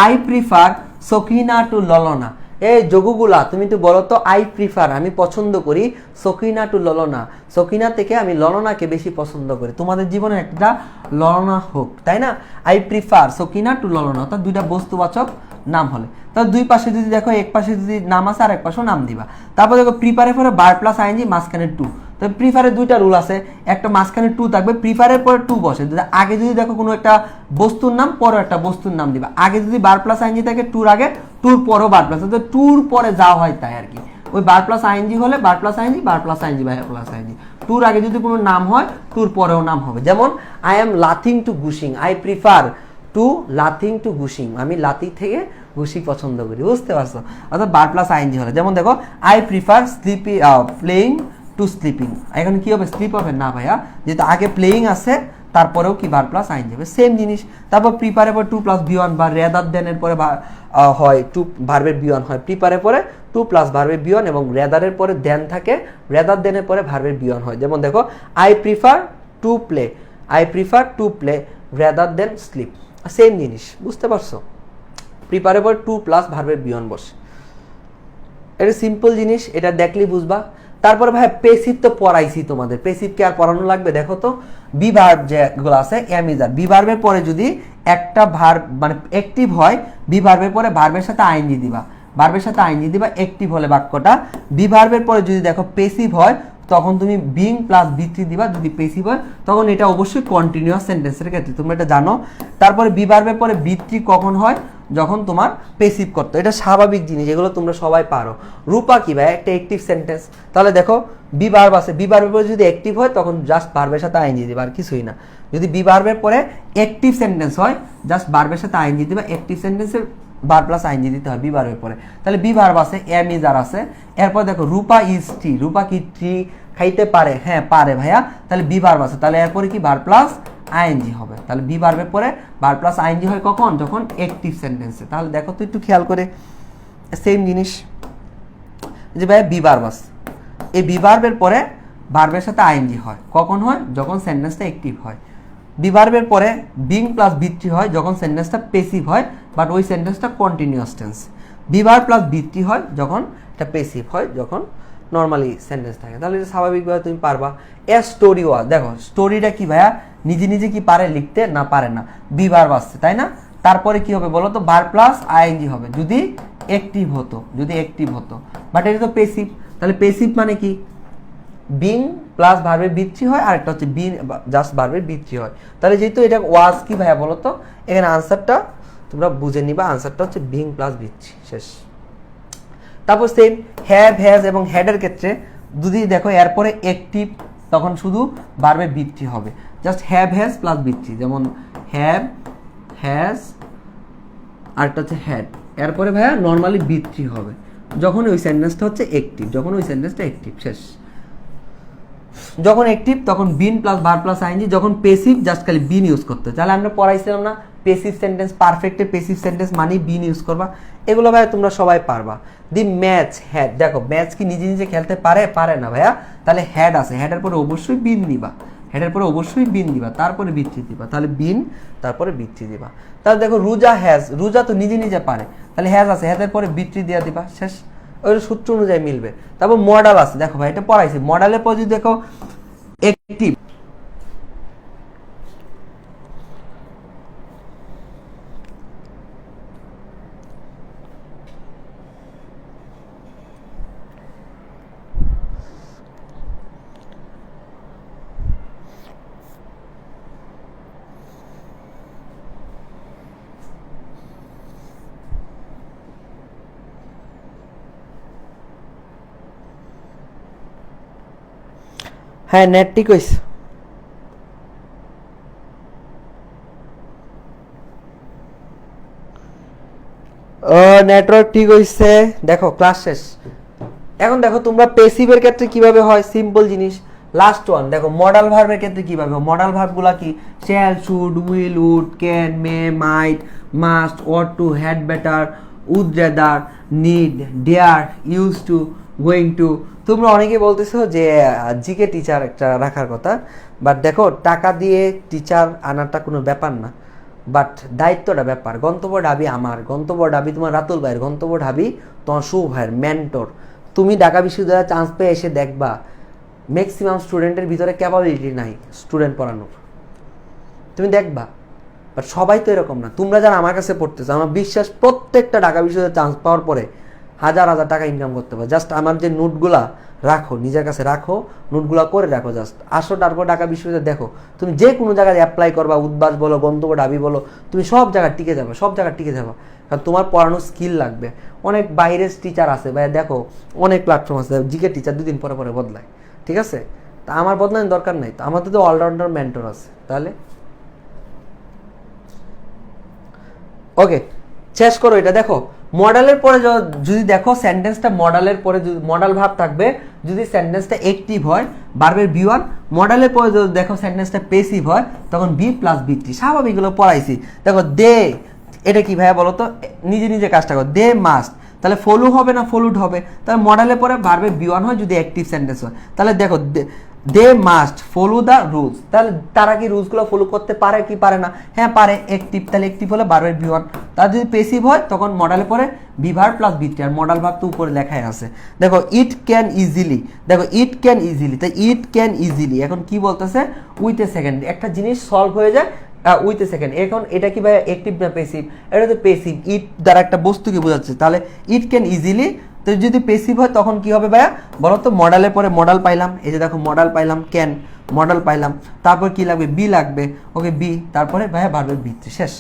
আই প্রিফার সকিনা টু ললনা, এই যোগগুলা তুমি একটু বলো তো, আই প্রিফার আমি পছন্দ করি, সকিনা টু ললনা, সকিনা থেকে আমি ললনাকে বেশি পছন্দ করি, তোমাদের জীবনে একটা ললনা হোক, তাই না, আই প্রিফার সকিনা টু ললনা, অর্থাৎ দুইটা বস্তুবাচক নাম হলে, তাহলে দুই পাশে যদি দেখো এক পাশে যদি নাম আছে আর এক পাশেও নাম দিবা। তারপর দেখো প্রিফারের পরে বার প্লাস আইএনজি মাঝখানে টু, তো প্রিফারের দুইটা রুল আছে, একটা মাঝখানে টু থাকবে, প্রিফারের পরে টু বসে, আগে যদি দেখো কোনো একটা বস্তুর নাম পরে একটা বস্তুর নাম দিবা, আগে যদি বার প্লাস আইএনজি থাকে টুর আগে, টুর পরেও বার প্লাস, তো টুর পরে যা হয় তাই আর কি, ওই বার প্লাস আইএনজি হলে বার প্লাস আইএনজি, বার প্লাস আইএনজি, বার প্লাস আইএনজি, টুর আগে যদি কোনো নাম হয় টুর পরেও নাম হবে, যেমন আই এম লাথিং টু গুশিং, আই প্রিফার টু লাথিং টু গুশিং, আমি লাথি থেকে ঘুষি পছন্দ করি, বুঝতে পারছো, অর্থাৎ বার প্লাস আইএনজি হলে, যেমন দেখো I prefer sleepy playing two sleeping, এখন কি হবে স্লিপ হবে না ভাইয়া, যেহেতু আগে প্লেইং আছে তারপরেও কি ভার্ব প্লাস আইএনজি হবে, সেম জিনিস। তারপর প্রিপারের পর টু প্লাস বি ওয়ান বা রেদার দেনের পরে হয় টু ভার্বের বি ওয়ান হয়, প্রিপারের পরে টু প্লাস ভার্বের বি ওয়ান এবং রেদারের পরে দেন থাকে, রেদার দেনের পরে ভার্বের বি ওয়ান হয়। যেমন দেখো I prefer to play, I prefer to play rather than sleep, same জিনিস, বুঝতে পারছো? প্রিপারের পর টু প্লাস ভার্বের বি ওয়ান বসে, এটা সিম্পল জিনিস, এটা দেখলেই বুঝবা। তারপরে ভাই পেসিভ তো পড়াইছি তোমাদের, পেসিভ কি আর পড়ানো লাগবে? দেখো তো বি ভার্ব যেগুলো আছে এম ইজ আর, বি ভার্বের পরে যদি একটা ভার্ব মানে অ্যাক্টিভ হয়, বি ভার্বের পরে ভার্বের সাথে আইএনজি দিবা, ভার্বের সাথে আইএনজি দিবা অ্যাক্টিভ হলে বাক্যটা। বি ভার্বের পরে যদি দেখো পেসিভ হয় তখন তুমি বিং প্লাস বি3 দিবা, যদি পেসিভ হয় তখন এটা অবশ্যই কন্টিনিউয়াস সেন্টেন্সের ক্ষেত্রে, তোমরা এটা জানো। তারপরে বি ভার্বের পরে বি3 কখন হয়? যখন তোমার পেসিভ করতে, এটা স্বাভাবিক জিনিস, এগুলো তোমরা সবাই পারো। রূপা কি ভাই? একটা অ্যাক্টিভ সেন্টেন্স, তাহলে দেখো বি ভার্ব আছে, বি ভার্বের পরে যদি অ্যাক্টিভ হয় তখন জাস্ট ভার্বের সাথে আইএনজি দিবা, আর কিছুই না। যদি বি ভার্বের পরে অ্যাক্টিভ সেন্টেন্স হয় জাস্ট ভার্বের সাথে আইএনজি দিবা, অ্যাক্টিভ সেন্টেন্সের ভার্ব প্লাস আইএনজি দিতে হয় বি ভার্বের পরে। তাহলে বি ভার্ব আছে, এম ইজ আর আছে, এরপর দেখো রূপা ইজ টি, রূপা কি ট্রি খাইতে পারে? হ্যাঁ পারে ভাইয়া, তাহলে বি ভার্ব আছে, তাহলে এরপরে কি ভার্ব প্লাস আইএনজি হবে। তাহলে বি ভার্বের পরে ভার্ব প্লাস আইএনজি হয় কখন? যখন অ্যাক্টিভ সেন্টেন্সে। তাহলে দেখো তো একটু খেয়াল করে, সেম জিনিস যে ভাই বি ভার্ব আছে, এই বি ভার্বের পরে ভার্বের সাথে আইএনজি হয় কখন হয়? যখন সেন্টেন্সটা অ্যাক্টিভ হয়। বি ভার্বের পরে বিং প্লাস বি3 হয় যখন সেন্টেন্সটা পেসিভ হয়, বাট ওই সেন্টেন্সটা continuous tense. Be verb plus বি3 হয় যখন এটা পেসিভ হয়, যখন নর্মালি সেন্টেন্স থাকে। তাহলে এটা স্বাভাবিকভাবে তুমি পারবা। এ স্টোরি ওয়াজ, দেখো স্টোরিটা কি ভাইয়া? নিজে নিজে কি পারে লিখতে? না পারে না, বি ভার্ব আসছে তাই না? তারপরে কি হবে বলো তো? ভার্ব প্লাস আইএনজি হবে যদি অ্যাক্টিভ হতো, যদি অ্যাক্টিভ হতো, বাট এটা তো পেসিভ। তাহলে পেসিভ মানে কি? বিং প্লাস ভার্বের বি3 হয়, আর একটা হচ্ছে বি জাস্ট ভার্বের বি3 হয়। তাহলে যেহেতু এটা ওয়াজ কি ভাইয়া বলো তো, এখানে আনসারটা তোমরা বুঝে নিবা, আনসারটা হচ্ছে বিং প্লাস বি3, শেষ। তারপর সেম হ্যাভ, হ্যাজ এবং হ্যাডের ক্ষেত্রে যদি দেখো এরপরে অ্যাক্টিভ তখন শুধু ভার্বের বি3 হবে, জাস্ট হ্যাভ হ্যাজ প্লাস বি3, যেমন হ্যাভ হ্যাজ আর একটা হচ্ছে হ্যাড, এরপরে ভাইয়া নর্মালি বি3 হবে যখন ওই সেন্টেন্সটা হচ্ছে অ্যাক্টিভ, যখন ওই সেন্টেন্সটা অ্যাক্টিভ, শেষ। যখন অ্যাক্টিভ তখন been plus verb plus ING, যখন পেসিভ জাস্ট খালি বিন ইউজ করতে। তাহলে আমরা পড়াইছিলাম না পেসিভ সেন্টেন্স, পারফেক্টে পেসিভ সেন্টেন্স মানেই বিন ইউজ করবা, এগুলো ভাইয়া তোমরা সবাই পারবা। দি ম্যাচ হ্যাড, দেখো ম্যাচ কি নিজে নিজে খেলতে পারে? পারে না ভাইয়া, তাহলে হ্যাড আছে, হ্যাডের পরে অবশ্যই বিন দিবা, হেডের পরে অবশ্যই বিন দিবা, তারপরে বি3 দিবা, তাহলে বিন তারপরে বি3 দিবা। তাহলে দেখো রুজা হ্যাজ, রুজা তো নিজে নিজে পারে, তাহলে হ্যাজ আছে, হ্যাজের পরে বি3 দিয়া দিবা, শেষ। ওই সূত্র অনুযায়ী মিলবে। তারপর মডেল আছে, দেখো ভাই এটা পড়াইছি, মডেলের পর যদি দেখো অ্যাক্টিভ, হ্যাঁ নেট ঠিক হয়েছে। ও নেটওয়ার্ক ঠিক হয়েছে, দেখো ক্লাস শেষ। এখন দেখো তোমরা পেসিভের ক্ষেত্রে কিভাবে হয়, সিম্পল জিনিস। লাস্ট ওয়ান দেখো মডাল ভার্বের ক্ষেত্রে কিভাবে হয়। মডাল ভার্বগুলা কি? Shall, should, will, would, can, may, might, must, ought to, had better, would rather, need, dare, use to, going to. তোমরা অনেকে বলতেছো যে জিকে টিচার একটা রাখার কথা, বাট দেখো টাকা দিয়ে টিচার আনাটা কোনো ব্যাপার না, বাট দায়িত্বটা ব্যাপার। গন্তব্য ঢাবি আমার, গন্তব্য ঢাবি তোমার রাতুল ভাইয়ের, গন্তব্য ঢাবি তোমার শুভ ভাইয়ের মেন্টর। তুমি ঢাকা বিশ্ববিদ্যালয়ে চান্স পেয়ে এসে দেখবা ম্যাক্সিমাম স্টুডেন্টের ভিতরে ক্যাপাবিলিটি নাই স্টুডেন্ট পড়ানোর, তুমি দেখবা। বাট সবাই তো এরকম না। তোমরা যারা আমার কাছে পড়তেছো, আমার বিশ্বাস প্রত্যেকটা ঢাকা বিশ্ববিদ্যালয়ে চান্স পাওয়ার পরে হাজার হাজার টাকা ইনকাম করতে পারো। জাস্ট আমার যে নোটগুলা রাখো, নিজের কাছে রাখো, নোটগুলা করে রাখো, জাস্ট আসো, তারপর ঢাকা বিশ্ববিদ্যালয় দেখো, তুমি যে কোনো জায়গায় অ্যাপ্লাই করবা, উদ্বাস বলো, গন্তব্য ঢাবি বলো, তুমি সব জায়গায় টিকে যাবে, সব জায়গায় টিকে যাবা, কারণ তোমার পড়ানোর স্কিল লাগবে। অনেক বাইরের টিচার আছে ভাই, দেখো অনেক প্ল্যাটফর্ম আছে, জিকে টিচার দুদিন পরে পরে বদলায়, ঠিক আছে? তা আমার বদলানোর দরকার নাই, তো আমাদের তো অলরাউন্ডার মেন্টর আছে। তাহলে ওকে, শেষ করো এটা। দেখো মডেলের পরে যদি দেখো সেন্টেন্সটা মডেলের পরে যদি মডেল ভাব থাকবে, যদি সেন্টেন্সটা অ্যাক্টিভ হয় ভার্বের বি1 মডেলের পরে যদি দেখো সেন্টেন্সটা পেসিভ হয় তখন বি প্লাস বি3, স্বাভাবিক এগুলো পড়াইছি। দেখো দে, এটা কি ভাইয়া বলো তো, নিজে নিজে কাজটা করো, দে মাস্ট, তাহলে ফলো হবে না ফলোড হবে, তাহলে মডেলের পরে ভার্বের বি1 হয় যদি অ্যাক্টিভ সেন্টেন্স হয়। তাহলে দেখো they must follow the rules, তাহলে তারা কি রুলসগুলো ফলো করতে পারে কি পারে না? হ্যাঁ পারে, অ্যাক্টিভ, তাহলে অ্যাক্টিভ হলে ভার্বের বি1। তার যদি পেসিভ হয় তখন মডেলের পরে বি ভার্ব প্লাস বি3, আর মডেল ভার্ব তো উপরে লেখাই আছে। দেখো ইট ক্যান ইজিলি, দেখো ইট ক্যান ইজিলি, তাই ইট ক্যান ইজিলি এখন কি বলতেছে, উইথ এ সেকেন্ড, একটা জিনিস সলভ হয়ে যায় উইথ এ সেকেন্ড। এখন এটা কি ভাই অ্যাক্টিভ না পেসিভ? এটা তো পেসিভ, ইট দ্বারা একটা বস্তুকে বোঝাচ্ছে, তাহলে ইট ক্যান ইজিলি। তো যদি পেসিভ হয় তখন কি হবে ভাইয়া বলো তো? মডেলের পরে মডেল পাইলাম, এই যে দেখো মডেল পাইলাম, ক্যান মডেল পাইলাম, তারপর কি লাগবে? বি লাগবে, ওকে বি, তারপরে ভাইয়া ভার্বের বি3 শেষ।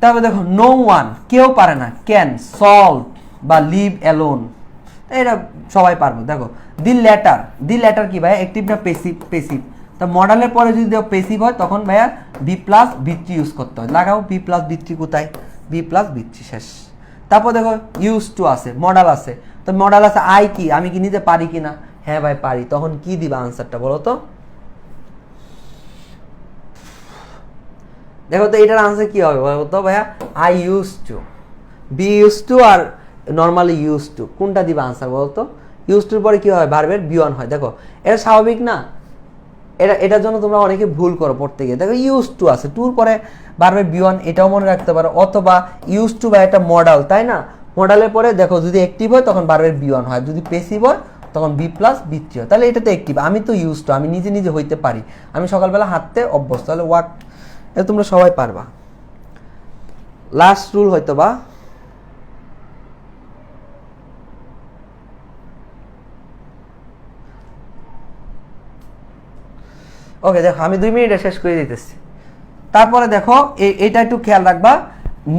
তারপরে দেখো নো ওয়ান, কেউ পারে না, ক্যান সলভ বা লিভ অ্যালোন, এটা সবাই পারবো। দেখো দি লেটার, দি লেটার কি ভাইয়া অ্যাক্টিভ না পেসিভ? পেসিভ। তা মডেলের পরে যদি পেসিভ হয় তখন ভাইয়া বি প্লাস বি3 ইউজ করতে হয়। লাগাও বি প্লাস বি3 কোথায়? বি প্লাস বি3 শেষ। তারপর দেখো ইউজ টু আছে, মডেল আছে, তো মডেল আছে আই কি, আমি কি নিতে পারি কিনা? হ্যাঁ ভাই পারি, তখন কি দিবা আনসারটা বলো তো? দেখো তো এটার আনসার কি হবে বলো তো ভাইয়া? I use to, be use to আর নর্মালি ইউজ টু, কোনটা দিবা আনসার বলো তো? ইউজ টুর পরে কি হয়? ভার্বের বি1 হয়। দেখো এটা স্বাভাবিক না? এটার জন্য তোমরা অনেকে ভুল করো পড়তে গিয়ে। দেখো ইউজ টু আছে, টুর পরে ভার্বের বি1, এটাও মনে রাখতে পারো। অথবা ইউজ টু বা একটা মডেল, তাই না? মডেলের পরে দেখো যদি অ্যাক্টিভ হয় তখন ভার্বের বি1 হয়, যদি পেসিভ হয় তখন বি প্লাস বি3 হয়। তাহলে এটা তো অ্যাক্টিভ, আমি তো ইউজ টু, আমি নিজে নিজে হইতে পারি, আমি সকালবেলা হাঁটতে অভ্যস্ত, তাহলে ওয়াট, এটা তোমরা সবাই পারবা। লাস্ট রুল হয়তো বা, ওকে দেখো আমি 2 মিনিটে শেষ করে দিতেছি। তারপরে দেখো এটা একটু খেয়াল রাখবা,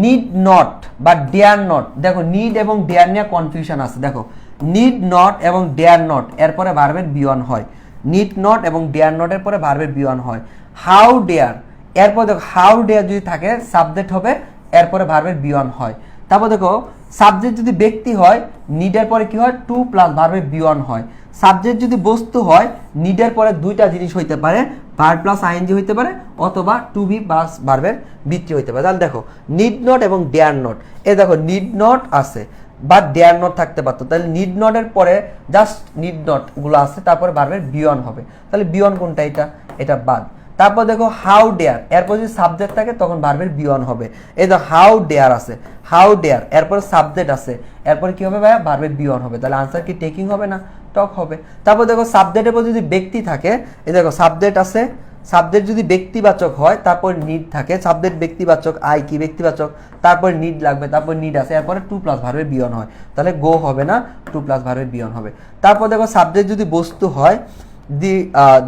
নিড নট বা ডেয়ার নট। দেখো নিড এবং ডেয়ার নিয়ে কনফিউশন আছে। দেখো নিড নট এবং ডেয়ার নট এরপরে ভার্বের বি1 হয়, নিড নট এবং ডেয়ার নট এর পরে ভার্বের বি1 হয়। হাউ ডেয়ার, এরপর দেখো হাউ ডেয়ার যদি থাকে সাবজেক্ট হবে, এরপরে ভার্বের বি1 হয়। তারপর দেখো সাবজেক্ট যদি ব্যক্তি হয় নিডের পরে কি হয়? টু প্লাস ভার্বের বি1 হয়। সাবজেক্ট যদি বস্তু হয় নিডের পরে দুইটা জিনিস হইতে পারে, ভার্ব প্লাস আইএনজি হইতে পারে, অথবা টু বি প্লাস ভার্বের বি3 হইতে পারে। তাহলে দেখো নিড নট এবং ডেয়ার নট, এ দেখো নিড নট আছে বা ডেয়ার নট থাকতে পারতো, তাহলে নিড নটের পরে জাস্ট নিড নট গুলো আছে, তারপরে ভার্বের বি1 হবে। তাহলে বি1 কোনটা? এটা বাদ। তারপর দেখো হাউ ডেয়ার, এরপর যদি সাবজেক্ট থাকে তখন ভার্বের বি1 হবে। এই দেখো হাউ ডেয়ার আছে, হাউ ডেয়ার এরপর সাবজেক্ট আছে, এরপর কি হবে ভাইয়া? ভার্বের বি1 হবে। তাহলে আনসার কি টেকিং হবে না টক হবে? তারপর দেখো সাবজেক্টের পর যদি ব্যক্তি থাকে, এই দেখো সাবজেক্ট আছে, সাবজেক্ট যদি ব্যক্তিবাচক হয় তারপর নিড থাকে, সাবজেক্ট ব্যক্তিবাচক, আই কি ব্যক্তিবাচক, তারপর নিড লাগবে, তারপর নিড আছে, এরপরে টু প্লাস ভার্বের বি1 হয়, তাহলে গো হবে না, টু প্লাস ভার্বের বি1 হবে। তারপর দেখো সাবজেক্ট যদি বস্তু হয়,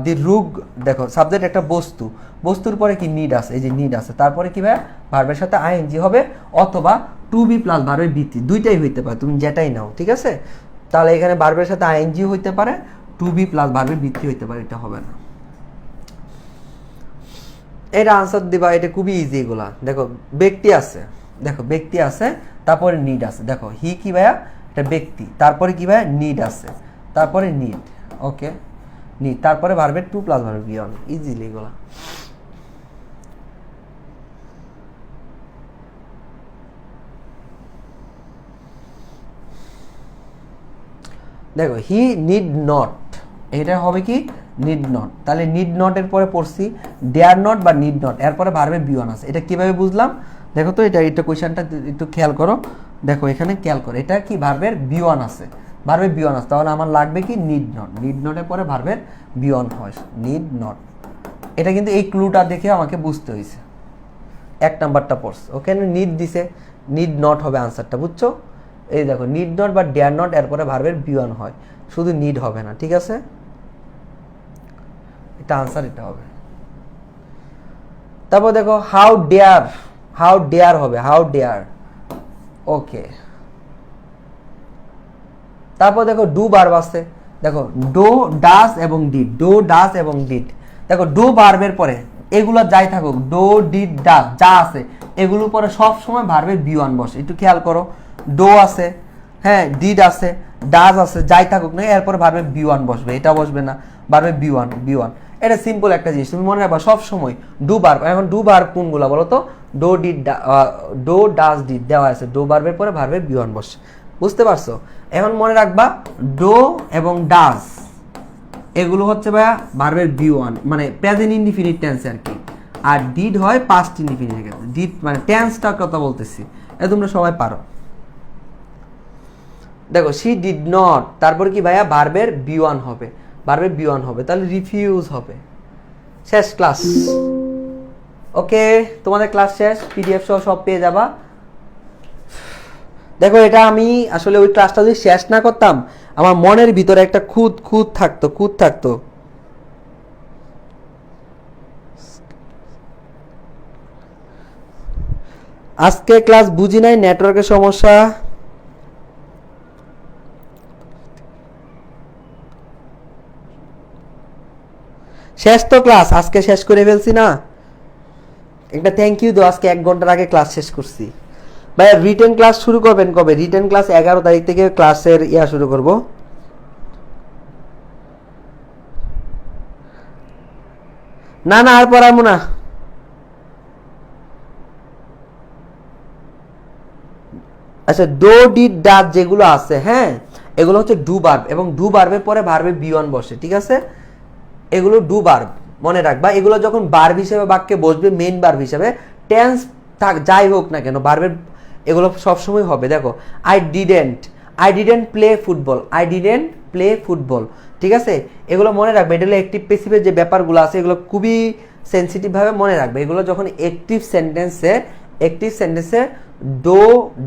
দি রুগ, দেখো সাবজেক্ট একটা বস্তু, বস্তুর পরে কি নিড আছে, এই যে নিড আছে, তারপরে কি ভাই ভার্বের সাথে আইএনজি হবে, অথবা টু বি প্লাস ভার্বের বি3, দুইটাই হইতে পারে, তুমি যেটাই নাও, ঠিক আছে? তাহলে এখানে ভার্বের সাথে আইএনজি হইতে পারে, টু বি প্লাস ভার্বের বি3 হইতে পারে, এটা হবে না। এটা আনসার দিবা, এটা খুবই ইজি। এগুলা দেখো ব্যক্তি আছে, দেখো ব্যক্তি আছে, তারপরে নিড আছে। দেখো হি কি ভাইয়া? এটা ব্যক্তি, তারপরে কি ভাইয়া? নিড আছে, তারপরে নিড, ওকে নিড, তারপরে ভার্বের টু প্লাস ভার্বের বি1, ইজিলি এগুলা। দেখো হি নিড নট, এটা হবে কি? Need not. তাহলে নিড নট এর পরে পড়ছি ডেয়ার নট বা নিড নট, এরপরে ভার্বের বি1 আছে। এটা কিভাবে বুঝলাম? দেখো তো এটা কোয়েশ্চেনটা একটু খেয়াল করো, দেখো এখানে খেয়াল করো, এটা কি ভার্বের বি1 আছে, ভার্বের বি1 আছে, তাহলে আমার লাগবে কি? নিড নট, নিড নটের পরে ভার্বের বি1 হয়, নিড নট। এটা কিন্তু এই ক্লুটা দেখে আমাকে বুঝতে হয়েছে, 1 নাম্বারটা পড়ছে, ওখানে নিড দিছে, নিড নট হবে আনসারটা, বুঝছো? এই দেখো নিড নট বা ডেয়ার নট এরপরে ভার্বের বি1 হয়, শুধু নিড হবে না, ঠিক আছে? এটা আনসার এটা হবে। তারপর দেখো হাউ ডেয়ার, হাউ ডেয়ার হবে, হাউ ডেয়ার, ওকে। তারপর দেখো ডু ভার্ব আছে, দেখো ডো ডাস এবং ডিড, ডো ডাস এবং ডিড। দেখো ডো ভার্বের পরে এগুলো যাই থাকুক, ডো ডিড ডাস যা আছে এগুলোর পরে সব সময় ভার্বের বি1 বসে, একটু খেয়াল করো। ডো আছে, হ্যাঁ ডিড আছে, ডাস আছে, যাই থাকুক না, এরপরে ভার্বের বি1 বসবে, এটা বসবে না। বাড়বে বি ওয়ান। এটা সিম্পল একটা জিনিস, তুমি মনে রাখবা সব সময় ডু ভার্ব। এখন ডু ভার্ব কোনগুলো বলো তো? Do did, do does did দেওয়া আছে, ডো ভার্বের পরে ভার্বের বি ওয়ান বসে, বুঝতে পারছো? এখন মনে রাখবা ডো এবং ডাজ এগুলো হচ্ছে ভাইয়া ভার্বের বি ওয়ান, মানে প্রেজেন্ট ইনডিফিনিট টেন্স আর কি। আর ডিড হয় পাস্ট ইনডিফিনিট, ডিড মানে টেন্সটার কথা বলতেছি, এটা তোমরা সবাই পারো। দেখো শি ডিড নট, তারপর কি ভাইয়া ভার্বের বি ওয়ান হবে, ভার্বের বি ওয়ান হবে, তাহলে রিফিউজ হবে। শেষ ক্লাস। ওকে, তোমাদের ক্লাস শেষ, পিডিএফ সহ সব পেয়ে যাবা। দেখো এটা আমি আসলে ওই ক্লাসটা যদি শেষ না করতাম, আমার মনের ভিতরে একটা খুঁত থাকতো। আজকে ক্লাস বুঝি নাই, নেটওয়ার্কের সমস্যা। শেষ তো ক্লাস, আজকে শেষ করে ফেলছি না। একটা থ্যাংক ইউ দাও, আজকে 1 ঘন্টার আগে ক্লাস শেষ করছি। ভাই রিটেন ক্লাস শুরু করবেন কবে? রিটেন ক্লাস 11 তারিখ থেকে ক্লাসের শুরু করব। না আর পড়াবো না। আচ্ছা, ডো ডিড ডাজ যেগুলো আছে, হ্যাঁ এগুলো হচ্ছে ডু ভার্ব, এবং ডু ভার্বের পরে ভার্বে বি ওয়ান বসে, ঠিক আছে? এগুলো ডু ভার্ব, মনে রাখবা। এগুলো যখন ভার্ব হিসেবে বাক্যে বসবে, মেইন ভার্ব হিসেবে, টেন্স থাক যাই হোক না কেন, ভার্বের এগুলো সবসময় হবে। দেখো আই ডিডেন্ট প্লে ফুটবল, ঠিক আছে? এগুলো মনে রাখবে, এটা হলো অ্যাক্টিভ প্যাসিভের যে ব্যাপারগুলো আছে, এগুলো খুবই সেন্সিটিভভাবে মনে রাখবে। এগুলো যখন অ্যাক্টিভ সেন্টেন্সে ডো,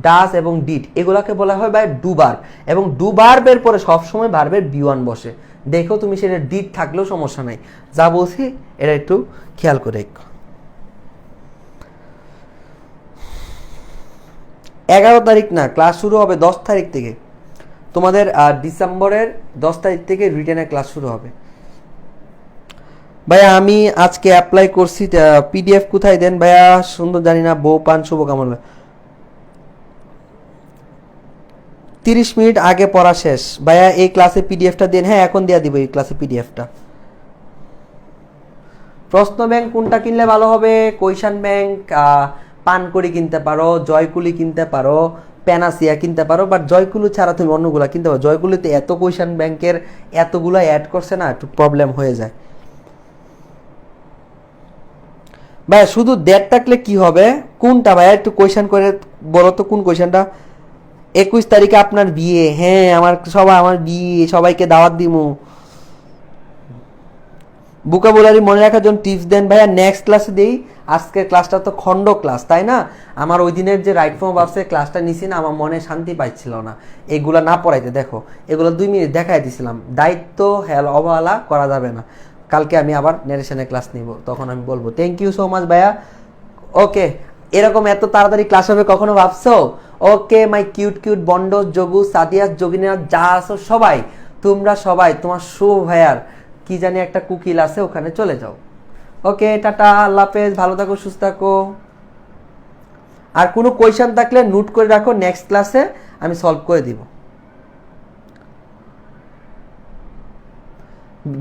ডাস এবং ডিড এগুলোকে বলা হয় বাই ডু ভার্ব, এবং ডু ভার্বের পরে সবসময় ভার্বের বি ওয়ান বসে। দেখো তুমি সেটা ডিড থাকলেও সমস্যা নাই, যা বলছি এটা একটু খেয়াল করে। 11 তারিখ না, ক্লাস শুরু হবে 10 তারিখ থেকে। তোমাদের ডিসেম্বরের 10 তারিখ থেকে রিটেনের ক্লাস শুরু হবে। ভাইয়া আমি আজকে অ্যাপ্লাই করছি, পিডিএফ কোথায় দেন ভাইয়া? সুন্দর জানি না, বউ পান শুভকামনা। 30 মিনিট আগে পড়া শেষ ভাইয়া, এই ক্লাসে পিডিএফটা দেন। হ্যাঁ এখন দেওয়া দিব এই ক্লাসে পিডিএফটা। প্রশ্ন ব্যাংক কোনটা কিনলে ভালো হবে? কোয়েশ্চন ব্যাংক পানকড়ি কিনতে পারো, জয়কুলি কিনতে পারো, প্যানাসিয়া কিনতে পারো, বাট জয়কুলি ছাড়া তুমি অন্যগুলা কিনতে পারো। জয়কুলিতে এত কোয়েশ্চন ব্যাংকের এতগুলো অ্যাড করছে না, একটু প্রবলেম হয়ে যায়। ভাইয়া শুধু ডেট থাকলে কি হবে? কোনটা ভাইয়া একটু কোয়েশ্চন করে বলো তো, কোন কোয়েশ্চনটা? 21 তারিখে আপনার বিয়ে, হ্যাঁ আমার বিয়ে, সবাইকে দাওয়াত দিমু। ভোকাবুলারি মনে রাখার জন্য টিপস দেন ভাইয়া। নেক্সট ক্লাসে দেই, আজকের ক্লাসটা তো খণ্ড ক্লাস, তাই না? আমার ওই দিনের যে রাইট ফর্ম ভার্বসের ক্লাসটা নিছি না, আমার মনে শান্তি পাইছিল না এগুলা না পড়াইতে। দেখো এগুলো 2 মিনিট দেখাই দিছিলাম। দায়িত্ব অবহেলা করা যাবে না। কালকে আমি আবার নারেশনের ক্লাস নিব, তখন আমি বলবো। থ্যাংক ইউ সো মাচ ভাইয়া। ওকে, এরকম এত তাড়াতাড়ি ক্লাস হবে কখনো ভাবছো? ওকে মাই কিউট বন্ড, যোগু, সাদিয়া, যোগিনা, যা আছো সবাই, তোমরা সবাই তোমার ভাইয়ার কি জানি একটা কুকিল আছে, ওখানে চলে যাও। ওকে টাটা, আল্লাহ হাফেজ, ভালো থাকো, সুস্থ থাকো। আর কোনো কোয়েশ্চেন থাকলে নোট করে রাখো, নেক্সট ক্লাসে আমি সলভ করে দিব।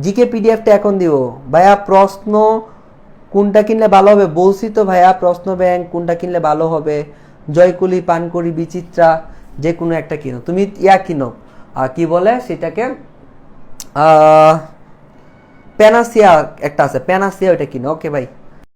জিকে পিডিএফটা এখন দিব ভাইয়া। প্রশ্ন কোনটা কিনলে ভালো হবে? বলছি তো ভাইয়া, প্রশ্ন ব্যাংক কোনটা কিনলে ভালো হবে? জয়কুলি, পানকড়ি, বিচিত্রা, যে কোনো একটা কিনো। তুমি কিনো, কি বলে সেটাকে, প্যানাসিয়া একটা আছে, প্যানাসিয়া, ওইটা কিনো। ওকে ভাই।